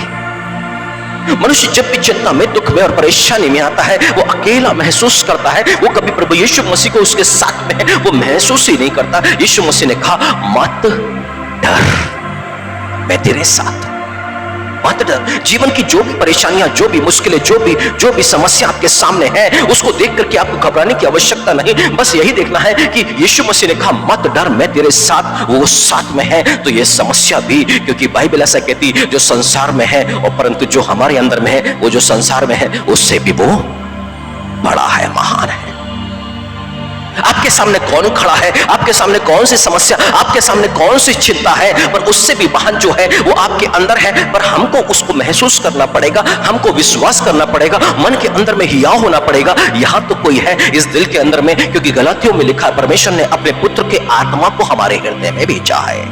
मनुष्य जब भी चिंता में, दुख में और परेशानी में आता है वो अकेला महसूस करता है, वो कभी प्रभु यीशु मसीह को उसके साथ में है वो महसूस ही नहीं करता। यीशु मसीह ने कहा मत डर, मैं तेरे साथ। मत डर। जीवन की जो भी परेशानियां, जो भी मुश्किलें, जो भी समस्या आपके सामने है, उसको देख करके आपको घबराने की आवश्यकता नहीं। बस यही देखना है कि यीशु मसीह ने कहा मत डर, मैं तेरे साथ, वो साथ में है। तो ये समस्या भी, क्योंकि बाइबल ऐसा कहती जो संसार में है और परंतु जो हमारे अंदर में है, वो जो संसार में है उससे भी वो बड़ा है, महान है। आप आपके सामने कौन खड़ा है, आपके सामने कौन सी समस्या, आपके सामने कौन सी चिंता है, पर उससे भी महान जो है वो आपके अंदर है। पर हमको उसको महसूस करना पड़ेगा, हमको विश्वास करना पड़ेगा, मन के अंदर में हियाव होना पड़ेगा। यहां तो कोई है इस दिल के अंदर में, क्योंकि गलातियों में लिखा परमेश्वर ने अपने पुत्र के आत्मा को हमारे हृदय में भेजा है।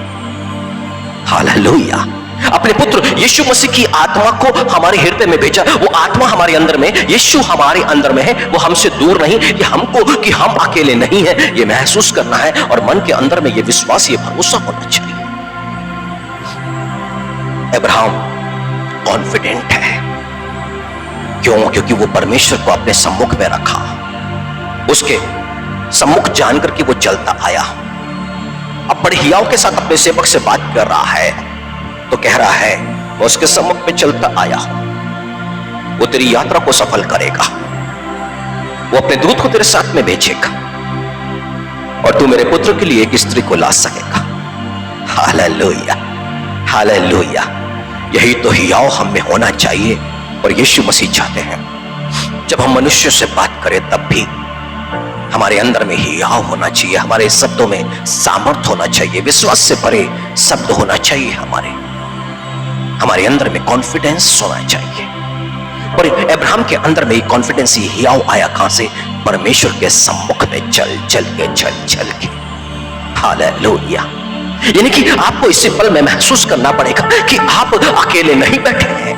हालेलुया। अपने पुत्र यीशु मसीह की आत्मा को हमारे हृदय में भेजा। वो आत्मा हमारे अंदर में, यीशु हमारे अंदर में है, वो हमसे दूर नहीं। कि हमको कि हम अकेले नहीं हैं ये महसूस करना है, और मन के अंदर में ये विश्वास, ये भरोसा होना चाहिए। अब्राहम कॉन्फिडेंट है। क्यों? क्योंकि वो परमेश्वर को अपने सम्मुख में रखा, उसके सम्मुख जानकर कि वो चलता आया। अब बड़े हियाव के साथ अपने सेवक से बात कर रहा है, तो कह रहा है मैं उसके सम्मुख में चलता आया हूं, वो तेरी यात्रा को सफल करेगा, वो अपने दूत को तेरे साथ में भेजेगा, और तू मेरे पुत्र के लिए एक स्त्री को ला सकेगा। Hallelujah, hallelujah. यही तो हियाव हम में होना चाहिए, और यीशु मसीह चाहते हैं जब हम मनुष्य से बात करें तब भी हमारे अंदर में हियाव होना चाहिए, हमारे शब्दों में सामर्थ्य होना चाहिए, विश्वास से भरे शब्द होना चाहिए, हमारे अंदर में कॉन्फिडेंस होना चाहिए। और अब्राहम के अंदर में कॉन्फिडेंस, ही हियाव आया कहां से? परमेश्वर के सम्मुख में चल के। हालेलुया। यानी कि आपको इसी पल में महसूस करना पड़ेगा कि आप अकेले नहीं बैठे हैं।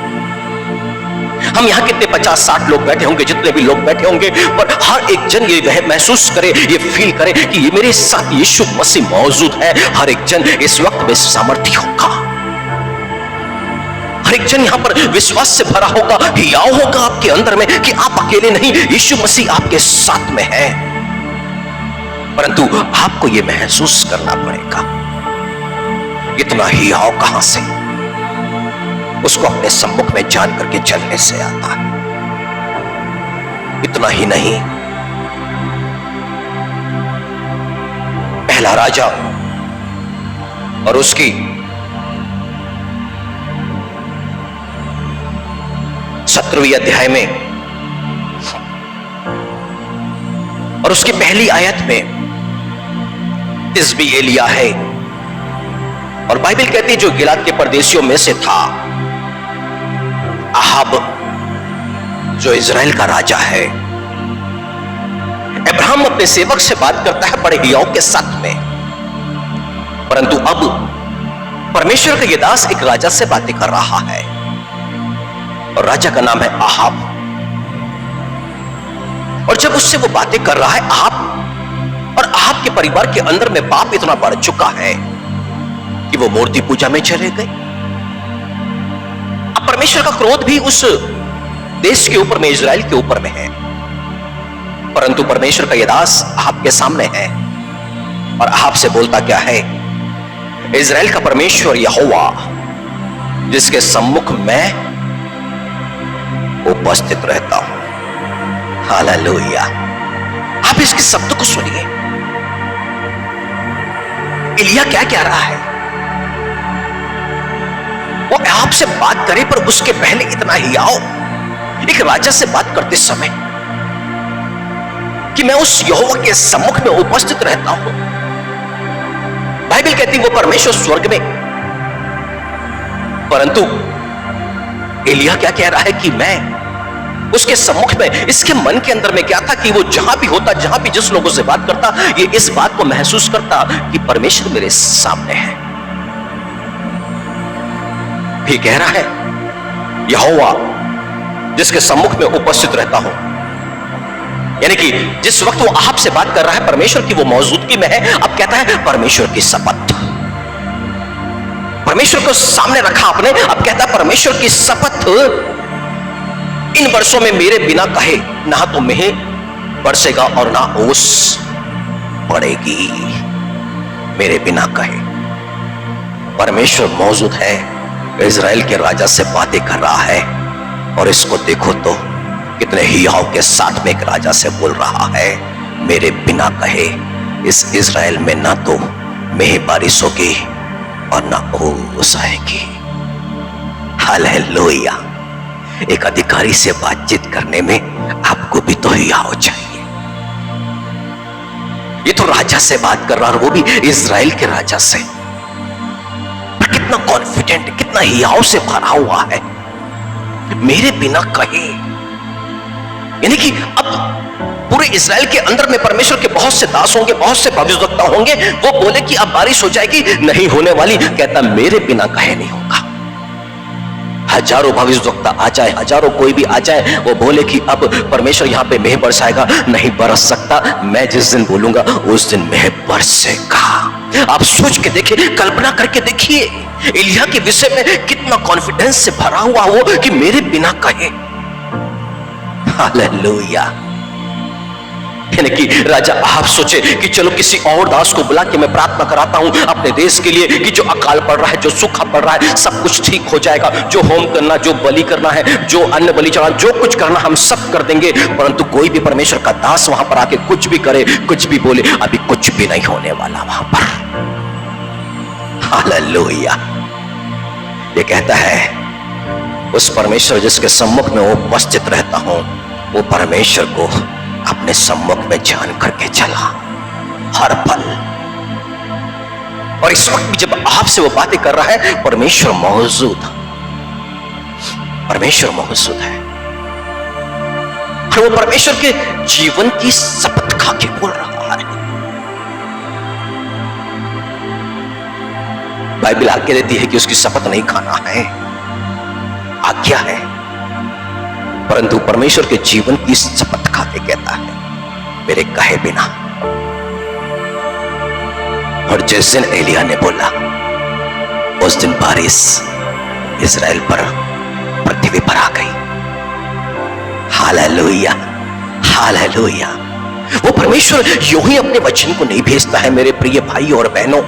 हम यहाँ कितने 50-60 लोग बैठे होंगे, जितने भी लोग बैठे होंगे, पर हर एक जन ये वह महसूस करे, ये फील करे कि ये मेरे साथ यीशु मसीह मौजूद है। हर एक जन इस वक्त में सामर्थ्य होगा, हर एक जन यहाँ पर विश्वास से भरा होगा, हियाव होगा आपके अंदर में कि आप अकेले नहीं, यीशु मसीह आपके साथ में है। परंतु आपको ये महसूस करना पड़ेगा। इतना हियाव कहां से? उसको अपने सम्मुख में जान करके चलने से आता है। इतना ही नहीं, पहला राजा और उसकी 17वीं अध्याय में और उसकी पहली आयत में तिस्बी एलिया है, और बाइबल कहती है जो गिलाद के परदेशियों में से था। अहाब जो इजराइल का राजा है। अब्राहम अपने सेवक से बात करता है बड़े हियाव के साथ में, परंतु अब परमेश्वर का ये दास एक राजा से बातें कर रहा है, और राजा का नाम है अहाब। और जब उससे वो बातें कर रहा है, अहाब और अहाब के परिवार के अंदर में पाप इतना बढ़ चुका है कि वो मूर्ति पूजा में चले गए। अब परमेश्वर का क्रोध भी उस देश के ऊपर में, इजराइल के ऊपर में है, परंतु परमेश्वर का यह दास अहाब के सामने है, और अहाब से बोलता क्या है? इजराइल का परमेश्वर यहोवा जिसके सम्मुख मैं उपस्थित रहता हूं। हालेलुया। आप इसके शब्द को सुनिए। एलिया क्या कह रहा है? वो आपसे बात करे, पर उसके पहले इतना ही आओ एक राजा से बात करते समय कि मैं उस यहोवा के सम्मुख में उपस्थित रहता हूं। बाइबल कहती है वो परमेश्वर स्वर्ग में, परंतु एलिया क्या कह रहा है कि मैं उसके सम्मुख में। इसके मन के अंदर में क्या था कि वो जहां भी होता, जहां भी जिस लोगों से बात करता, ये इस बात को महसूस करता कि परमेश्वर मेरे सामने है। भी कह रहा है यहोवा जिसके सम्मुख में उपस्थित रहता हूं, यानी कि जिस वक्त वो आप से बात कर रहा है परमेश्वर की वो मौजूदगी में है, अब कहता है परमेश्वर की शपथ। परमेश्वर को सामने रखा आपने, अब कहता है परमेश्वर की शपथ, इन वर्षों में मेरे बिना कहे ना तो मेह बरसेगा और ना ओस पड़ेगी। मेरे बिना कहे परमेश्वर मौजूद है, इजराइल के राजा से बातें कर रहा है, और इसको देखो तो कितने हियाव के साथ में एक राजा से बोल रहा है, मेरे बिना कहे इस इजराइल में ना तो मेह बारिश होगी और ना ओस आएगी। हालेलुया। एक अधिकारी से बातचीत करने में आपको भी तो हियाव चाहिए। ये तो राजा से बात कर रहा, और वो भी इज़राइल के राजा से। पर कितना कॉन्फिडेंट, कितना हियाव से भरा हुआ है, मेरे बिना कहे। यानी कि अब पूरे इज़राइल के अंदर में परमेश्वर के बहुत से दास होंगे, बहुत से भविष्यवक्ता होंगे। वो बोले कि अब बारिश हो जाएगी, नहीं होने वाली। कहता मेरे बिना कहे नहीं होगा। हजारों भविष्यवक्ता आ जाए, हजारों कोई भी आ जाए, वो बोले कि अब परमेश्वर यहां पे मेह बरसाएगा, नहीं बरस सकता। मैं जिस दिन बोलूंगा उस दिन मेह बरसेगा। आप सोच के देखिए, कल्पना करके देखिए, एलिया के विषय में कितना कॉन्फिडेंस से भरा हुआ वो कि मेरे बिना कहे। हालेलुया। यानी कि राजा आप सोचे कि चलो किसी और दास को बुला के मैं प्रार्थना कराता हूं अपने देश के लिए कि जो अकाल पड़ रहा है, जो सूखा पड़ रहा है, सब कुछ ठीक हो जाएगा। जो होम करना, जो बलि करना है, जो अन्न बलि चढ़ाना, जो कुछ करना हम सब कर देंगे। परंतु कोई भी परमेश्वर का दास वहां पर आके कुछ भी करे, कुछ भी बोले, अभी कुछ भी नहीं होने वाला वहां पर। हालेलुया। ये कहता है उस परमेश्वर जिसके सम्मुख में उपस्थित रहता हूं, वो परमेश्वर को अपने सम्मुख में जान करके चला हर पल। और इस वक्त भी जब आपसे वो बातें कर रहा है, परमेश्वर मौजूद, परमेश्वर मौजूद है। और वो परमेश्वर के जीवन की शपथ खा के बोल रहा है। बाइबल आज्ञा देती है कि उसकी शपथ नहीं खाना है, आज्ञा है। परंतु परमेश्वर के जीवन की शपथ खा के कहता है मेरे कहे बिना। और जिस दिन एलिया ने बोला, उस दिन बारिश इज़राइल पर, पृथ्वी पर आ गई। Hallelujah, hallelujah. वो परमेश्वर यूं ही अपने वचन को नहीं भेजता है मेरे प्रिय भाई और बहनों।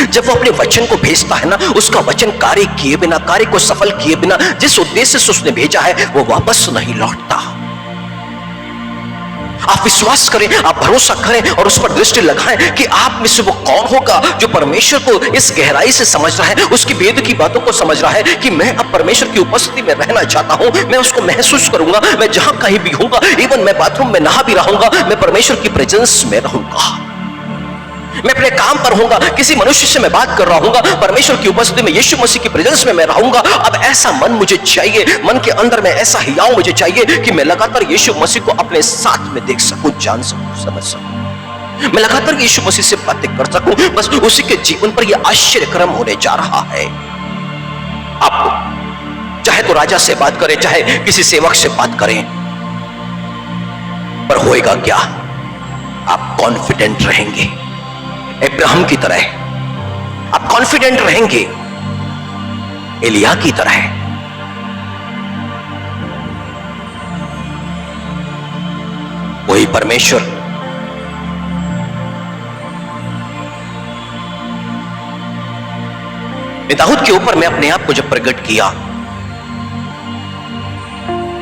जब वो अपने वचन को भेजता है ना, उसका वचन कार्य किए बिना, कार्य को सफल किए बिना, जिस उद्देश्य से उसने भेजा है वो वापस नहीं लौटता। आप विश्वास करें, आप भरोसा करें और उस पर दृष्टि लगाएं कि आप में से वो कौन होगा जो परमेश्वर को इस गहराई से समझ रहा है, उसकी वेद की बातों को समझ रहा है कि मैं अब परमेश्वर की उपस्थिति में रहना चाहता हूं, मैं उसको महसूस करूंगा। मैं जहां कहीं भी होऊंगा, इवन मैं बाथरूम में नहा भी रहूंगा, मैं परमेश्वर की प्रेजेंस में रहूंगा। मैं अपने काम पर होऊंगा, किसी मनुष्य से मैं बात कर रहा हूंगा, परमेश्वर की उपस्थिति में, यीशु मसीह की प्रेजेंस में मैं रहूंगा। अब ऐसा मन मुझे चाहिए, मन के अंदर में ऐसा हियाव मुझे चाहिए कि मैं लगातार यीशु मसीह को अपने साथ में देख सकूं, जान सकूं, समझ सकूं। मैं लगातार यीशु मसीह से बातें कर सकूं। बस उसी के जीवन पर यह आश्चर्यक्रम होने जा रहा है। आपको चाहे तो राजा से बात करें, चाहे किसी सेवक से बात करें, पर होएगा क्या? आप कॉन्फिडेंट रहेंगे अब्राहम की तरह, आप कॉन्फिडेंट रहेंगे एलिया की तरह। वही परमेश्वर ने दाऊद के ऊपर में अपने आप को जब प्रकट किया,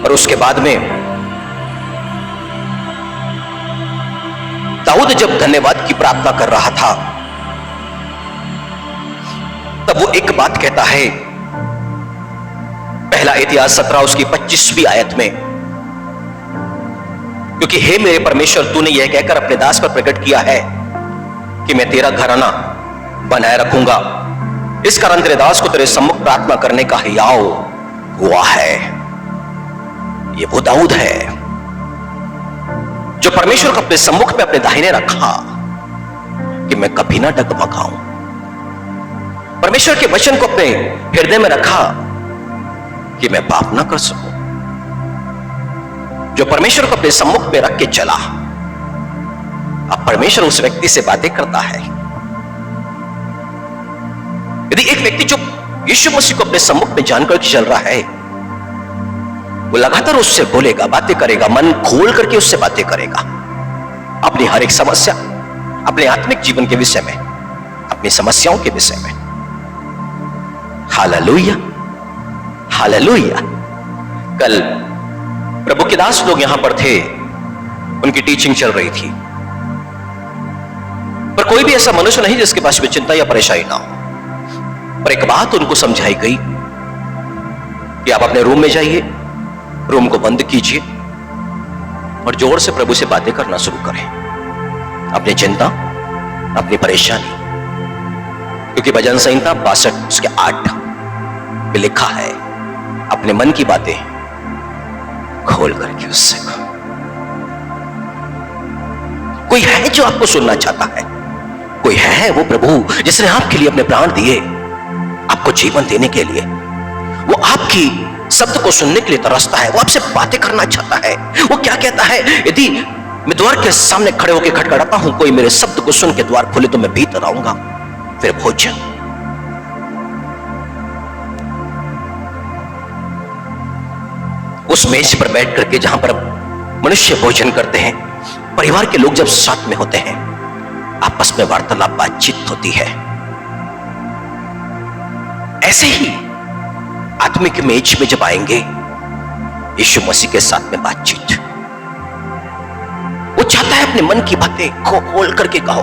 और उसके बाद में दाऊद जब धन्यवाद की प्रार्थना कर रहा था, तब वो एक बात कहता है, पहला इतिहास 17 उसकी 25वीं आयत में, क्योंकि हे मेरे परमेश्वर, तूने यह कहकर अपने दास पर प्रकट किया है कि मैं तेरा घराना बनाए रखूंगा। इस कारण तेरे दास को तेरे सम्मुख प्रार्थना करने का हियाव हुआ है। ये वो दाऊद है जो परमेश्वर को अपने सम्मुख में अपने दाहिने रखा कि मैं कभी ना डगमगाऊं। परमेश्वर के वचन को अपने हृदय में रखा कि मैं पाप ना कर सकूं। जो परमेश्वर को अपने सम्मुख में रख के चला, अब परमेश्वर उस व्यक्ति से बातें करता है। यदि एक व्यक्ति जो यीशु मसीह को अपने सम्मुख में जानकर चल रहा है, वो लगातार उससे बोलेगा, बातें करेगा, मन खोल करके उससे बातें करेगा, अपनी हर एक समस्या, अपने आत्मिक जीवन के विषय में, अपनी समस्याओं के विषय में। Hallelujah, hallelujah. कल प्रभु के दास लोग यहां पर थे, उनकी टीचिंग चल रही थी, पर कोई भी ऐसा मनुष्य नहीं जिसके पास में चिंता या परेशानी ना हो। पर एक बात उनको समझाई गई कि आप अपने रूम में जाइए, रूम को बंद कीजिए और जोर से प्रभु से बातें करना शुरू करें। अपनी चिंता, अपनी परेशानी, क्योंकि भजन संहिता 62 उसके 8 में लिखा है, अपने मन की बातें खोल करके उससे कहो। कोई है जो आपको सुनना चाहता है, कोई है वो प्रभु जिसने आपके लिए अपने प्राण दिए, आपको जीवन देने के लिए। वो आपकी शब्द को सुनने के लिए तरसता है, वो आपसे बातें करना चाहता है। वो क्या कहता है, यदि मैं द्वार के सामने खड़े होकर खटखटाता हूं, कोई मेरे शब्द को सुन के द्वार खोले तो मैं भीतर आऊंगा, फिर भोजन। उस मेज पर बैठ करके जहां पर मनुष्य भोजन करते हैं, परिवार के लोग जब साथ में होते हैं, आपस में वार्तालाप, बातचीत होती है, ऐसे ही आत्मिक मेज में जब आएंगे यीशु मसीह के साथ में बातचीत। वो चाहता है अपने मन की बातें खोल करके कहो।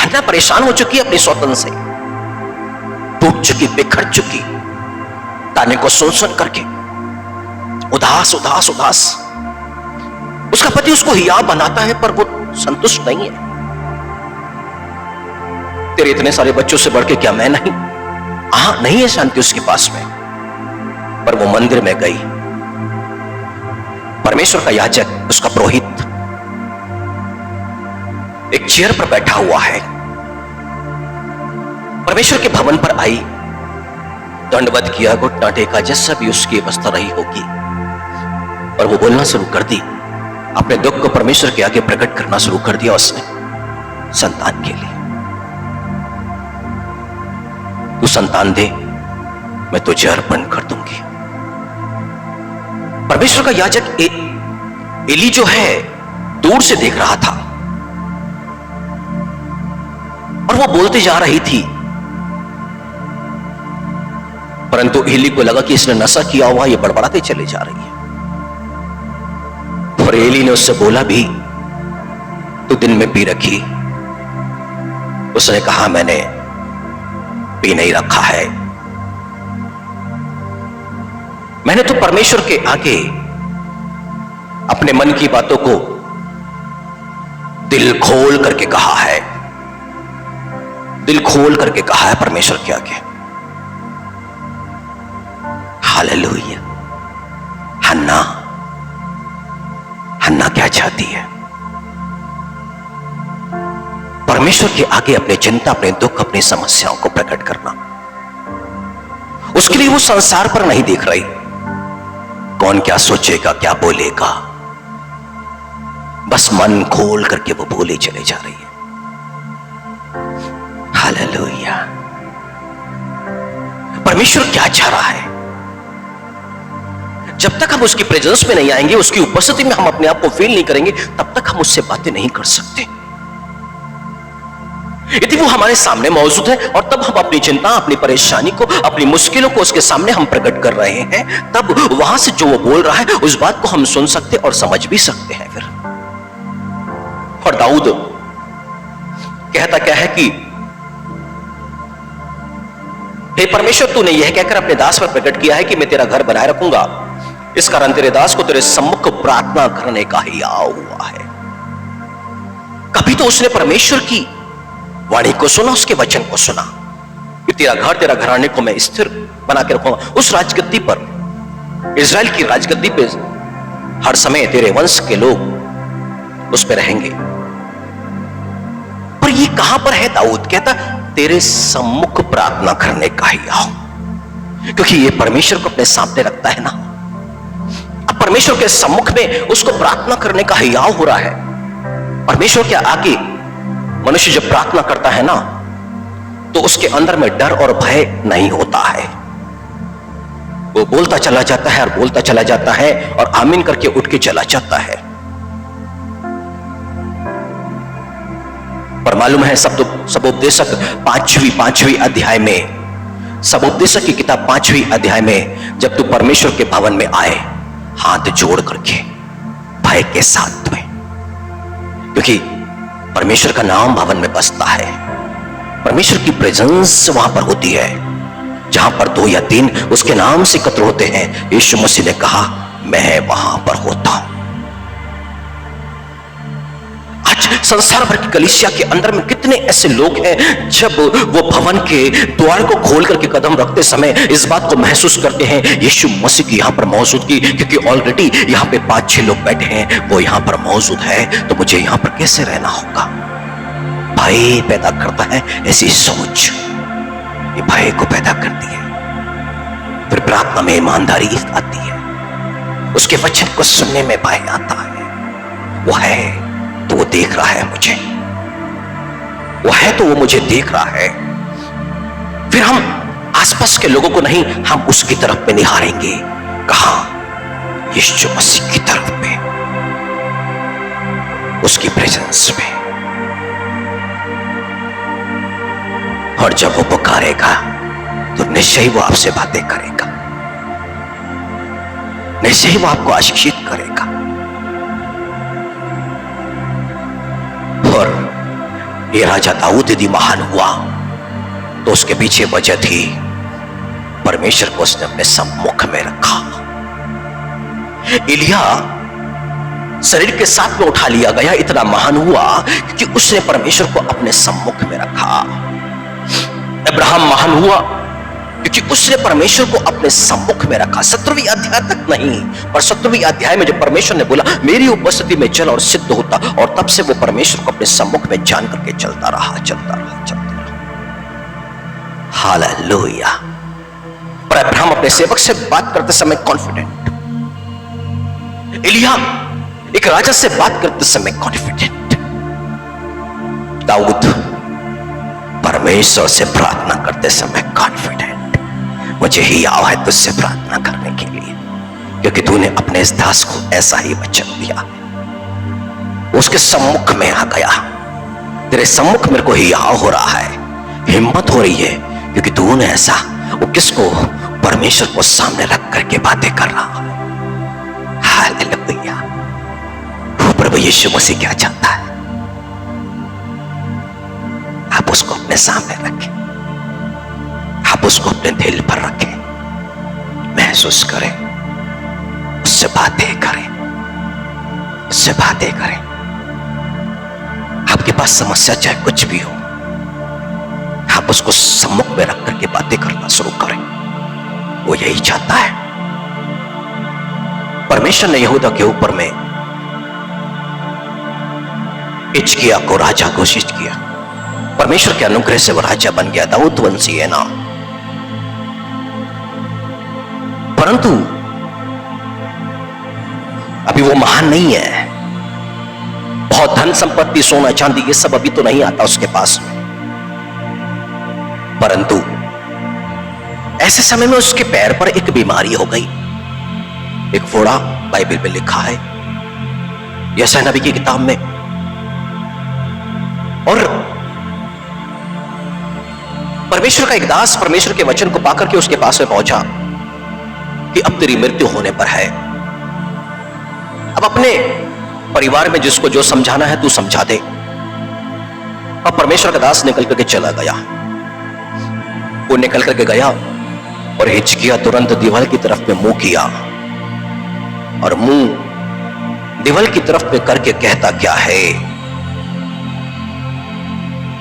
हन्ना परेशान हो चुकी है अपनी सौतन से, टूट चुकी, बिखर चुकी, ताने को सुन सुन करके उदास उदास उदास। उसका पति उसको हिया बनाता है पर वो संतुष्ट नहीं है। तेरे इतने सारे बच्चों से बढ़ के क्या मैं नहीं? नहीं है शांति उसके पास में। पर वो मंदिर में गई, परमेश्वर का याजक, उसका पुरोहित एक चेयर पर बैठा हुआ है, परमेश्वर के भवन पर आई, दंडवत किया, घुटना टेका, जैसा भी उसकी अवस्था रही होगी, और वो बोलना शुरू कर दी, अपने दुख को परमेश्वर के आगे प्रकट करना शुरू कर दिया उसने संतान के लिए। तू संतान दे, मैं तुझे अर्पण कर दूंगी। परमेश्वर का याजक एली जो है दूर से देख रहा था, और वो बोलते जा रही थी, परंतु एली को लगा कि इसने नशा किया हुआ, ये बड़बड़ाते चले जा रही है। और एली ने उससे बोला भी, तू दिन में पी रखी? उसने कहा, मैंने पी नहीं रखा है, मैंने तो परमेश्वर के आगे अपने मन की बातों को दिल खोल करके कहा है, दिल खोल करके कहा है परमेश्वर के आगे। हालेलुया। हन्ना क्या चाहती है? परमेश्वर के आगे अपनी चिंता, अपने दुख, अपनी समस्याओं को प्रकट करना। उसके लिए वो संसार पर नहीं देख रही, कौन क्या सोचेगा, क्या बोलेगा, बस मन खोल करके वो बोले चले जा रही है। हालेलुया। परमेश्वर क्या चाह रहा है? जब तक हम उसकी प्रेजेंस में नहीं आएंगे, उसकी उपस्थिति में हम अपने आप को फील नहीं करेंगे, तब तक हम उससे बातें नहीं कर सकते। यदि वो हमारे सामने मौजूद है और तब हम अपनी चिंता, अपनी परेशानी को, अपनी मुश्किलों को उसके सामने हम प्रकट कर रहे हैं, तब वहां से जो वो बोल रहा है उस बात को हम सुन सकते और समझ भी सकते हैं फिर। और दाऊद कहता क्या है कि हे परमेश्वर, तूने यह कहकर अपने दास पर प्रकट किया है कि मैं तेरा घर बनाए रखूंगा, इस कारण तेरे दास को तेरे सम्मुख प्रार्थना करने का ही आ हुआ है। कभी तो उसने परमेश्वर की वाणी को सुना, उसके वचन को सुना कि तेरा घर, तेरा घराने को मैं स्थिर बना के रखूंगा, उस राजगद्दी पर, इज़राइल की राजगद्दी पे हर समय तेरे वंश के लोग उस पे रहेंगे। पर ये कहां पर है? दाऊद कहता तेरे सम्मुख प्रार्थना करने का ही आओ, क्योंकि ये परमेश्वर को अपने सामने रखता है ना। अब परमेश्वर के सम्मुख में उसको प्रार्थना करने का ही आओ हो रहा है। परमेश्वर के आगे मनुष्य जब प्रार्थना करता है ना, तो उसके अंदर में डर और भय नहीं होता है। वो बोलता चला जाता है और बोलता चला जाता है और आमीन करके उठ के चला जाता है। पर मालूम है सबोपदेशक पांचवी अध्याय में, सबोपदेशक की किताब 5वीं अध्याय में, जब तू परमेश्वर के भवन में आए, हाथ जोड़ करके भय के साथ में, क्योंकि परमेश्वर का नाम भवन में बसता है, परमेश्वर की प्रेजेंस वहां पर होती है। जहां पर 2 या 3 उसके नाम से एकत्र होते हैं, यीशु मसीह ने कहा मैं वहां पर होता हूं। आज आज संसार भर की कलीसिया के अंदर में कितने ऐसे लोग हैं जब वो भवन के द्वार को खोल करके कदम रखते समय इस बात को महसूस करते हैं यीशु मसीह की यहां पर मौजूदगी, क्योंकि ऑलरेडी यहां पे 5-6 लोग बैठे हैं, वो यहां पर मौजूद है, तो मुझे यहां पर कैसे रहना होगा। भय पैदा करता है ऐसी सोच, ये भय को पैदा करती है। फिर प्रार्थना में ईमानदारी आती है, उसके वचन को सुनने में भय आता है। वो है तो वो देख रहा है मुझे, वो है तो वो मुझे देख रहा है। फिर हम आसपास के लोगों को नहीं, हम उसकी तरफ में निहारेंगे। कहां? यीशु मसीह की तरफ में, उसकी प्रेजेंस में। और जब वो पुकारेगा तो निश्चय वो आपसे बातें करेगा, निश्चय वो आपको आशीषित करेगा। और ये राजा दाऊद यदि महान हुआ तो उसके पीछे वजह थी, परमेश्वर को उसने अपने सम्मुख में रखा। एलिया शरीर के साथ में उठा लिया गया, इतना महान हुआ क्योंकि उसने परमेश्वर को अपने सम्मुख में रखा। अब्राहम महान हुआ क्योंकि उसने परमेश्वर को अपने सम्मुख में रखा। 17वीं अध्याय तक नहीं, पर 17वीं अध्याय में जब परमेश्वर ने बोला मेरी उपस्थिति में चल और सिद्ध होता, और तब से वो परमेश्वर को अपने सम्मुख में जान करके चलता रहा, चलता रहा, चलता रहा। हालेलुया। पर अब्राहम अपने सेवक से बात करते समय कॉन्फिडेंट, एलिया एक राजा से बात करते समय कॉन्फिडेंट, दाऊद परमेश्वर से प्रार्थना करते समय कॉन्फिडेंट। मुझे ही आओ है तुझसे प्रार्थना करने के लिए, क्योंकि तूने अपने इस दास को ऐसा ही वचन दिया। उसके सम्मुख में आ गया, तेरे सम्मुख मेरे को ही आओ हो रहा है, हिम्मत हो रही है, क्योंकि तूने ऐसा, वो किसको? परमेश्वर को सामने रख करके बातें कर रहा है। हालेलुया। वो प्रभु यीशु मसीह क्या चाहता है? आप उसको अपने सामने रखें, आप उसको अपने दिल पर रखें, महसूस करें, उससे बातें करें, उससे बातें करें। आपके पास समस्या चाहे कुछ भी हो, आप उसको सम्मुख में रख करके बातें करना शुरू करें। वो यही चाहता है। परमेश्वर ने यहूदा के ऊपर में हिजकिय्याह को राजा घोषित किया। परमेश्वर के अनुग्रह से वो राजा बन गया, दाऊद वंशी है ना। परंतु अभी वो महान नहीं है, बहुत धन संपत्ति, सोना चांदी, ये सब अभी तो नहीं आता उसके पास में। परंतु ऐसे समय में उसके पैर पर एक बीमारी हो गई, एक फोड़ा, बाइबल में लिखा है, यशायाह नबी की किताब में। और परमेश्वर का एक दास परमेश्वर के वचन को पाकर के उसके पास में पहुंचा कि अब तेरी मृत्यु होने पर है, अब अपने परिवार में जिसको जो समझाना है तू समझा दे। अब परमेश्वर का दास निकल करके चला गया। वो निकल करके गया और हिजकिय्याह तुरंत दीवार की तरफ में मुंह किया, और मुंह दीवार की तरफ में करके कहता क्या है?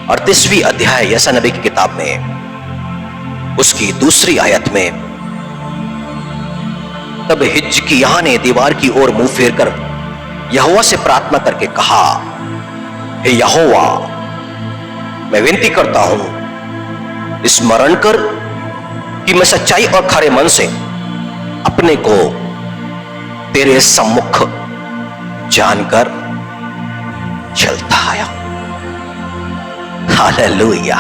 38वीं अध्याय यशायाह नबी की किताब में उसकी 2री आयत में, तब हिजकिय्याह ने दीवार की ओर मुंह फेरकर यहोवा से प्रार्थना करके कहा, हे यहोवा, मैं विनती करता हूं, स्मरण कर कि मैं सच्चाई और खरे मन से अपने को तेरे सम्मुख जानकर चलता आया। हालेलुया।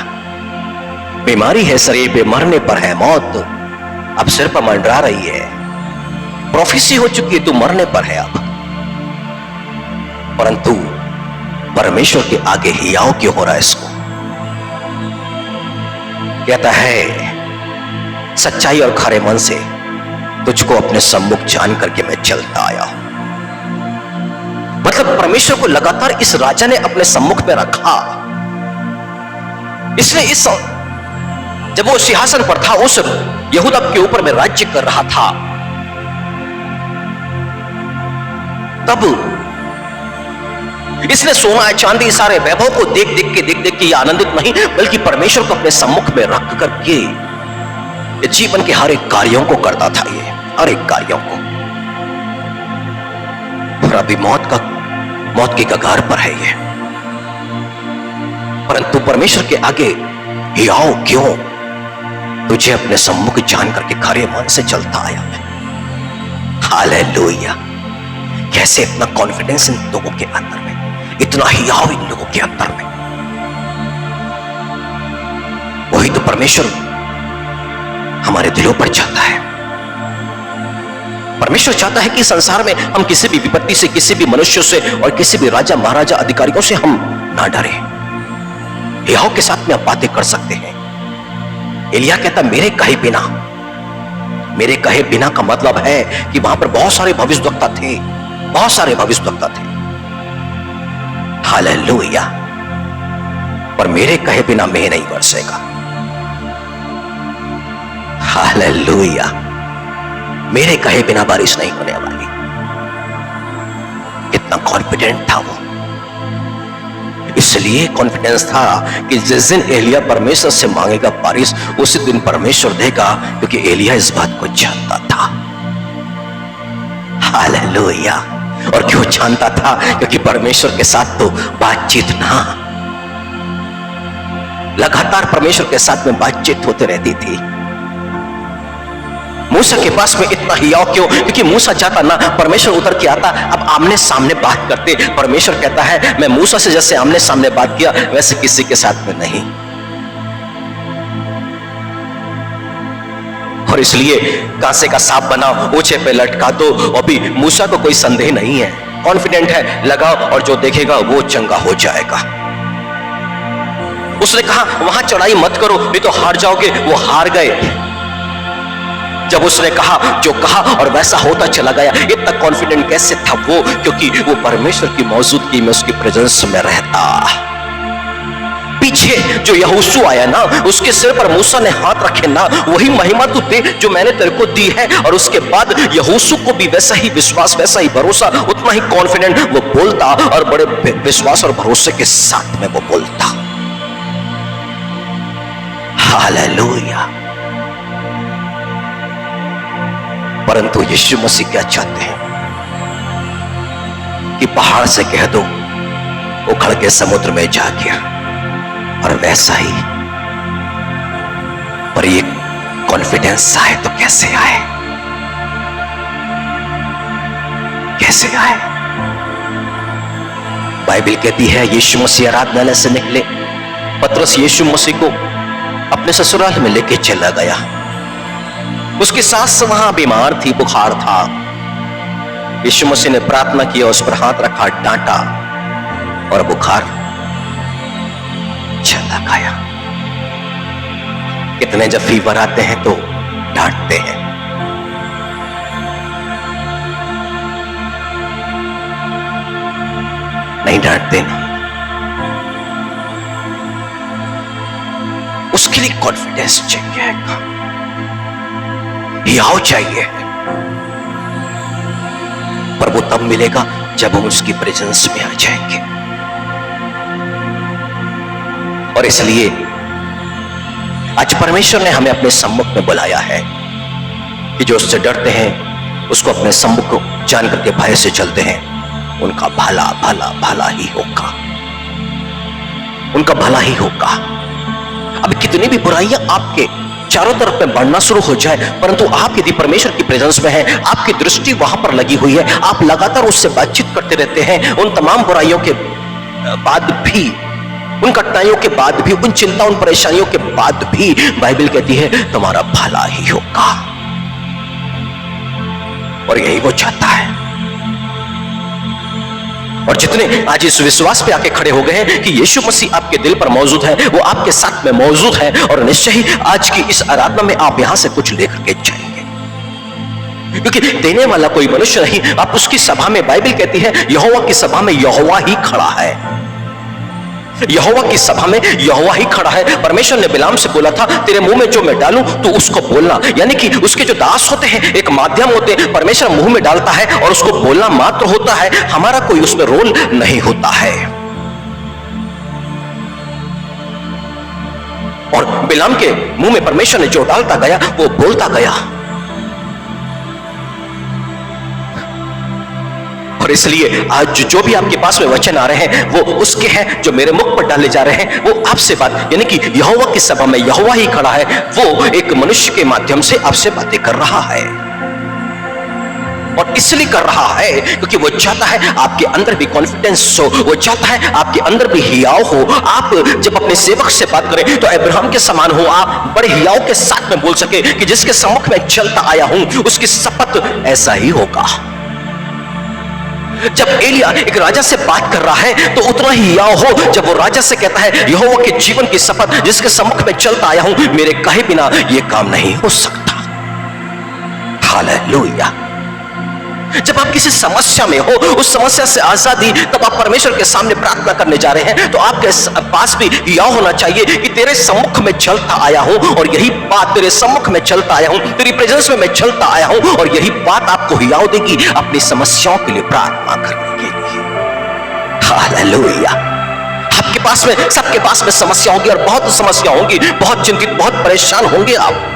बीमारी है शरीर पे, मरने पर है मौत, अब सिर पर मंडरा रही है, प्रोफेसी हो चुकी है, तू मरने पर है अब। परंतु परमेश्वर के आगे हियाव क्यों हो रहा है? इसको कहता है सच्चाई और खरे मन से तुझको अपने सम्मुख जान करके मैं चलता आया। मतलब परमेश्वर को लगातार इस राजा ने अपने सम्मुख में रखा। इसने इस जब वो सिंहासन पर था, उस यहूदा के ऊपर में राज्य कर रहा था, तब इसने सोना चांदी सारे वैभव को देख देख के ये आनंदित नहीं, बल्कि परमेश्वर को अपने सम्मुख में रख करके जीवन के हर एक कार्यों को करता था, ये हर एक कार्यों को। और अभी मौत की कगार पर है ये, परंतु परमेश्वर के आगे हियाव क्यों? तुझे अपने सम्मुख जान करके खरे मन से चलता आया मैं। हालेलुया। कैसे इतना कॉन्फिडेंस इन लोगों के अंदर में, इतना हियाव इन लोगों के अंदर में। वही तो परमेश्वर हमारे दिलों पर चाहता है। परमेश्वर चाहता है कि संसार में हम किसी भी विपत्ति से, किसी भी मनुष्य से और किसी भी राजा महाराजा अधिकारियों से हम ना डरे। हियाव के साथ में आप बातें कर सकते हैं। एलिया कहता मेरे कहे बिना का मतलब है कि वहां पर बहुत सारे भविष्यवक्ता थे, बहुत सारे भविष्यवक्ता थे। हालेलुया। पर मेरे कहे बिना मेघ नहीं बरसेगा। हालेलुया। मेरे कहे बिना बारिश नहीं होने वाली। कितना कॉन्फिडेंट था वो। इसलिए कॉन्फिडेंस था कि जिस दिन एलिया परमेश्वर से मांगेगा बारिश, उसी दिन परमेश्वर देगा, क्योंकि एलिया इस बात को जानता था। हालेलुया। और क्यों जानता था? क्योंकि परमेश्वर के साथ तो बातचीत ना, लगातार परमेश्वर के साथ में बातचीत होती रहती थी। मूसा के पास में इतना हियाव क्यों? क्योंकि मूसा चाहता ना परमेश्वर उतर के आता, अब आमने सामने बात करते। परमेश्वर कहता है मैं मूसा से जैसे आमने सामने बात किया वैसे किसी के साथ में नहीं। और इसलिए कांसे का सांप बनाओ, ऊंचे पे लटका दो। अभी मूसा को कोई संदेह नहीं है, कॉन्फिडेंट है, लगाओ और जो देखेगा वो चंगा हो जाएगा। उसने कहा वहां चढ़ाई मत करो नहीं तो हार जाओगे, वो हार गए। जब उसने कहा जो कहा और वैसा होता चला गया। इतना कॉन्फिडेंट कैसे था वो? क्योंकि वो परमेश्वर की मौजूदगी में, उसकी प्रेजेंस में रहता। पीछे जो यहोशू आया ना, उसके सिर पर मूसा ने हाथ रखे ना, वही महिमा तू दे जो मैंने तेरे को दी है। और उसके बाद यहोशू को भी वैसा ही विश्वास, वैसा ही भरोसा, उतना ही कॉन्फिडेंट वो बोलता और बड़े विश्वास और भरोसे के साथ में वो बोलता। हालेलुया। परंतु यीशु मसीह क्या चाहते हैं कि पहाड़ से कह दो उखड़ के समुद्र में जा गया, और वैसा ही। पर ये कॉन्फिडेंस आए तो कैसे आए? कैसे आए? बाइबल कहती है यीशु मसीह आराधनालय से निकले, पतरस यीशु मसीह को अपने ससुराल में लेके चला गया। उसकी सास वहां बीमार थी, बुखार था। यीशु मसीह ने प्रार्थना की, उस पर हाथ रखा, डांटा और बुखार चला गया। कितने जब फीवर आते हैं तो डांटते हैं, नहीं डांटते ना। उसके लिए कॉन्फिडेंस चाहिए, हियाव चाहिए। पर वो तब मिलेगा जब हम उसकी प्रेजेंस में आ जाएंगे। और इसलिए आज परमेश्वर ने हमें अपने सम्मुख में बुलाया है कि जो उससे डरते हैं, उसको अपने सम्मुख जान करके भय से चलते हैं, उनका भला भला भला ही होगा, उनका भला ही होगा। अब कितनी भी बुराइयां आपके चारों तरफ में बढ़ना शुरू हो जाए, परंतु आप यदि परमेश्वर की प्रेजेंस में हैं, आपकी दृष्टि वहां पर लगी हुई है, आप लगातार उससे बातचीत करते रहते हैं, उन तमाम बुराइयों के बाद भी, उन कठिनाइयों के बाद भी, उन चिंता, उन परेशानियों के बाद भी बाइबल कहती है तुम्हारा भला ही होगा। और यही वो चाहता है। और जितने आज इस विश्वास पे आके खड़े हो गए हैं कि यीशु मसीह आपके दिल पर मौजूद है, वो आपके साथ में मौजूद है, और निश्चय ही आज की इस आराधना में आप यहां से कुछ लेकर के जाएंगे, क्योंकि देने वाला कोई मनुष्य नहीं। आप उसकी सभा में, बाइबल कहती है यहोवा की सभा में यहोवा ही खड़ा है। यहोवा की सभा में यहोवा ही खड़ा है। परमेश्वर ने बिलाम से बोला था, तेरे मुंह में जो मैं डालूं तो उसको बोलना। यानी कि उसके जो दास होते हैं, एक माध्यम होते हैं, परमेश्वर मुंह में डालता है और उसको बोलना मात्र होता है, हमारा कोई उसमें रोल नहीं होता है। और बिलाम के मुंह में परमेश्वर ने जो डालता गया वो बोलता गया। और इसलिए आज जो भी आपके पास में वचन आ रहे हैं वो उसके हैं जो मेरे मुख पर डाले जा रहे हैं। वो आपसे बात, यानी कि यहोवा की सभा में यहोवा ही खड़ा है, वो एक मनुष्य के माध्यम से आपसे बातें कर रहा है। और इसलिए कर रहा है क्योंकि वो चाहता है आपके अंदर भी कॉन्फिडेंस हो, वो चाहता है आपके अंदर भी हियाव हो। आप जब अपने सेवक से बात करें तो अब्राहम के समान हो, आप बड़े हियाव के साथ में बोल सके कि जिसके सम्मुख में चलता आया हूं उसकी शपथ ऐसा ही होगा। जब एलिया एक राजा से बात कर रहा है तो उतना ही हियाव हो जब वो राजा से कहता है, यहोवा के जीवन की शपथ जिसके सम्मुख में चलता आया हूं, मेरे कहे बिना यह काम नहीं हो सकता। हालेलुया। जब आप किसी समस्या में हो, उस समस्या से आजादी, तब आप परमेश्वर के सामने प्रार्थना करने जा रहे हैं तो आपके पास भी हियाव होना चाहिए कि तेरे सम्मुख में चलता आया हूं और यही बात, तेरे सम्मुख में चलता आया हूं, तेरी प्रेजेंस में मैं चलता आया हूं और यही बात आपको हियाव देगी अपनी समस्याओं के लिए प्रार्थना करने के लिए। हालेलुया। आपके पास में, सबके पास में समस्या होगी और बहुत समस्या होगी, बहुत चिंतित, बहुत परेशान होंगे आप।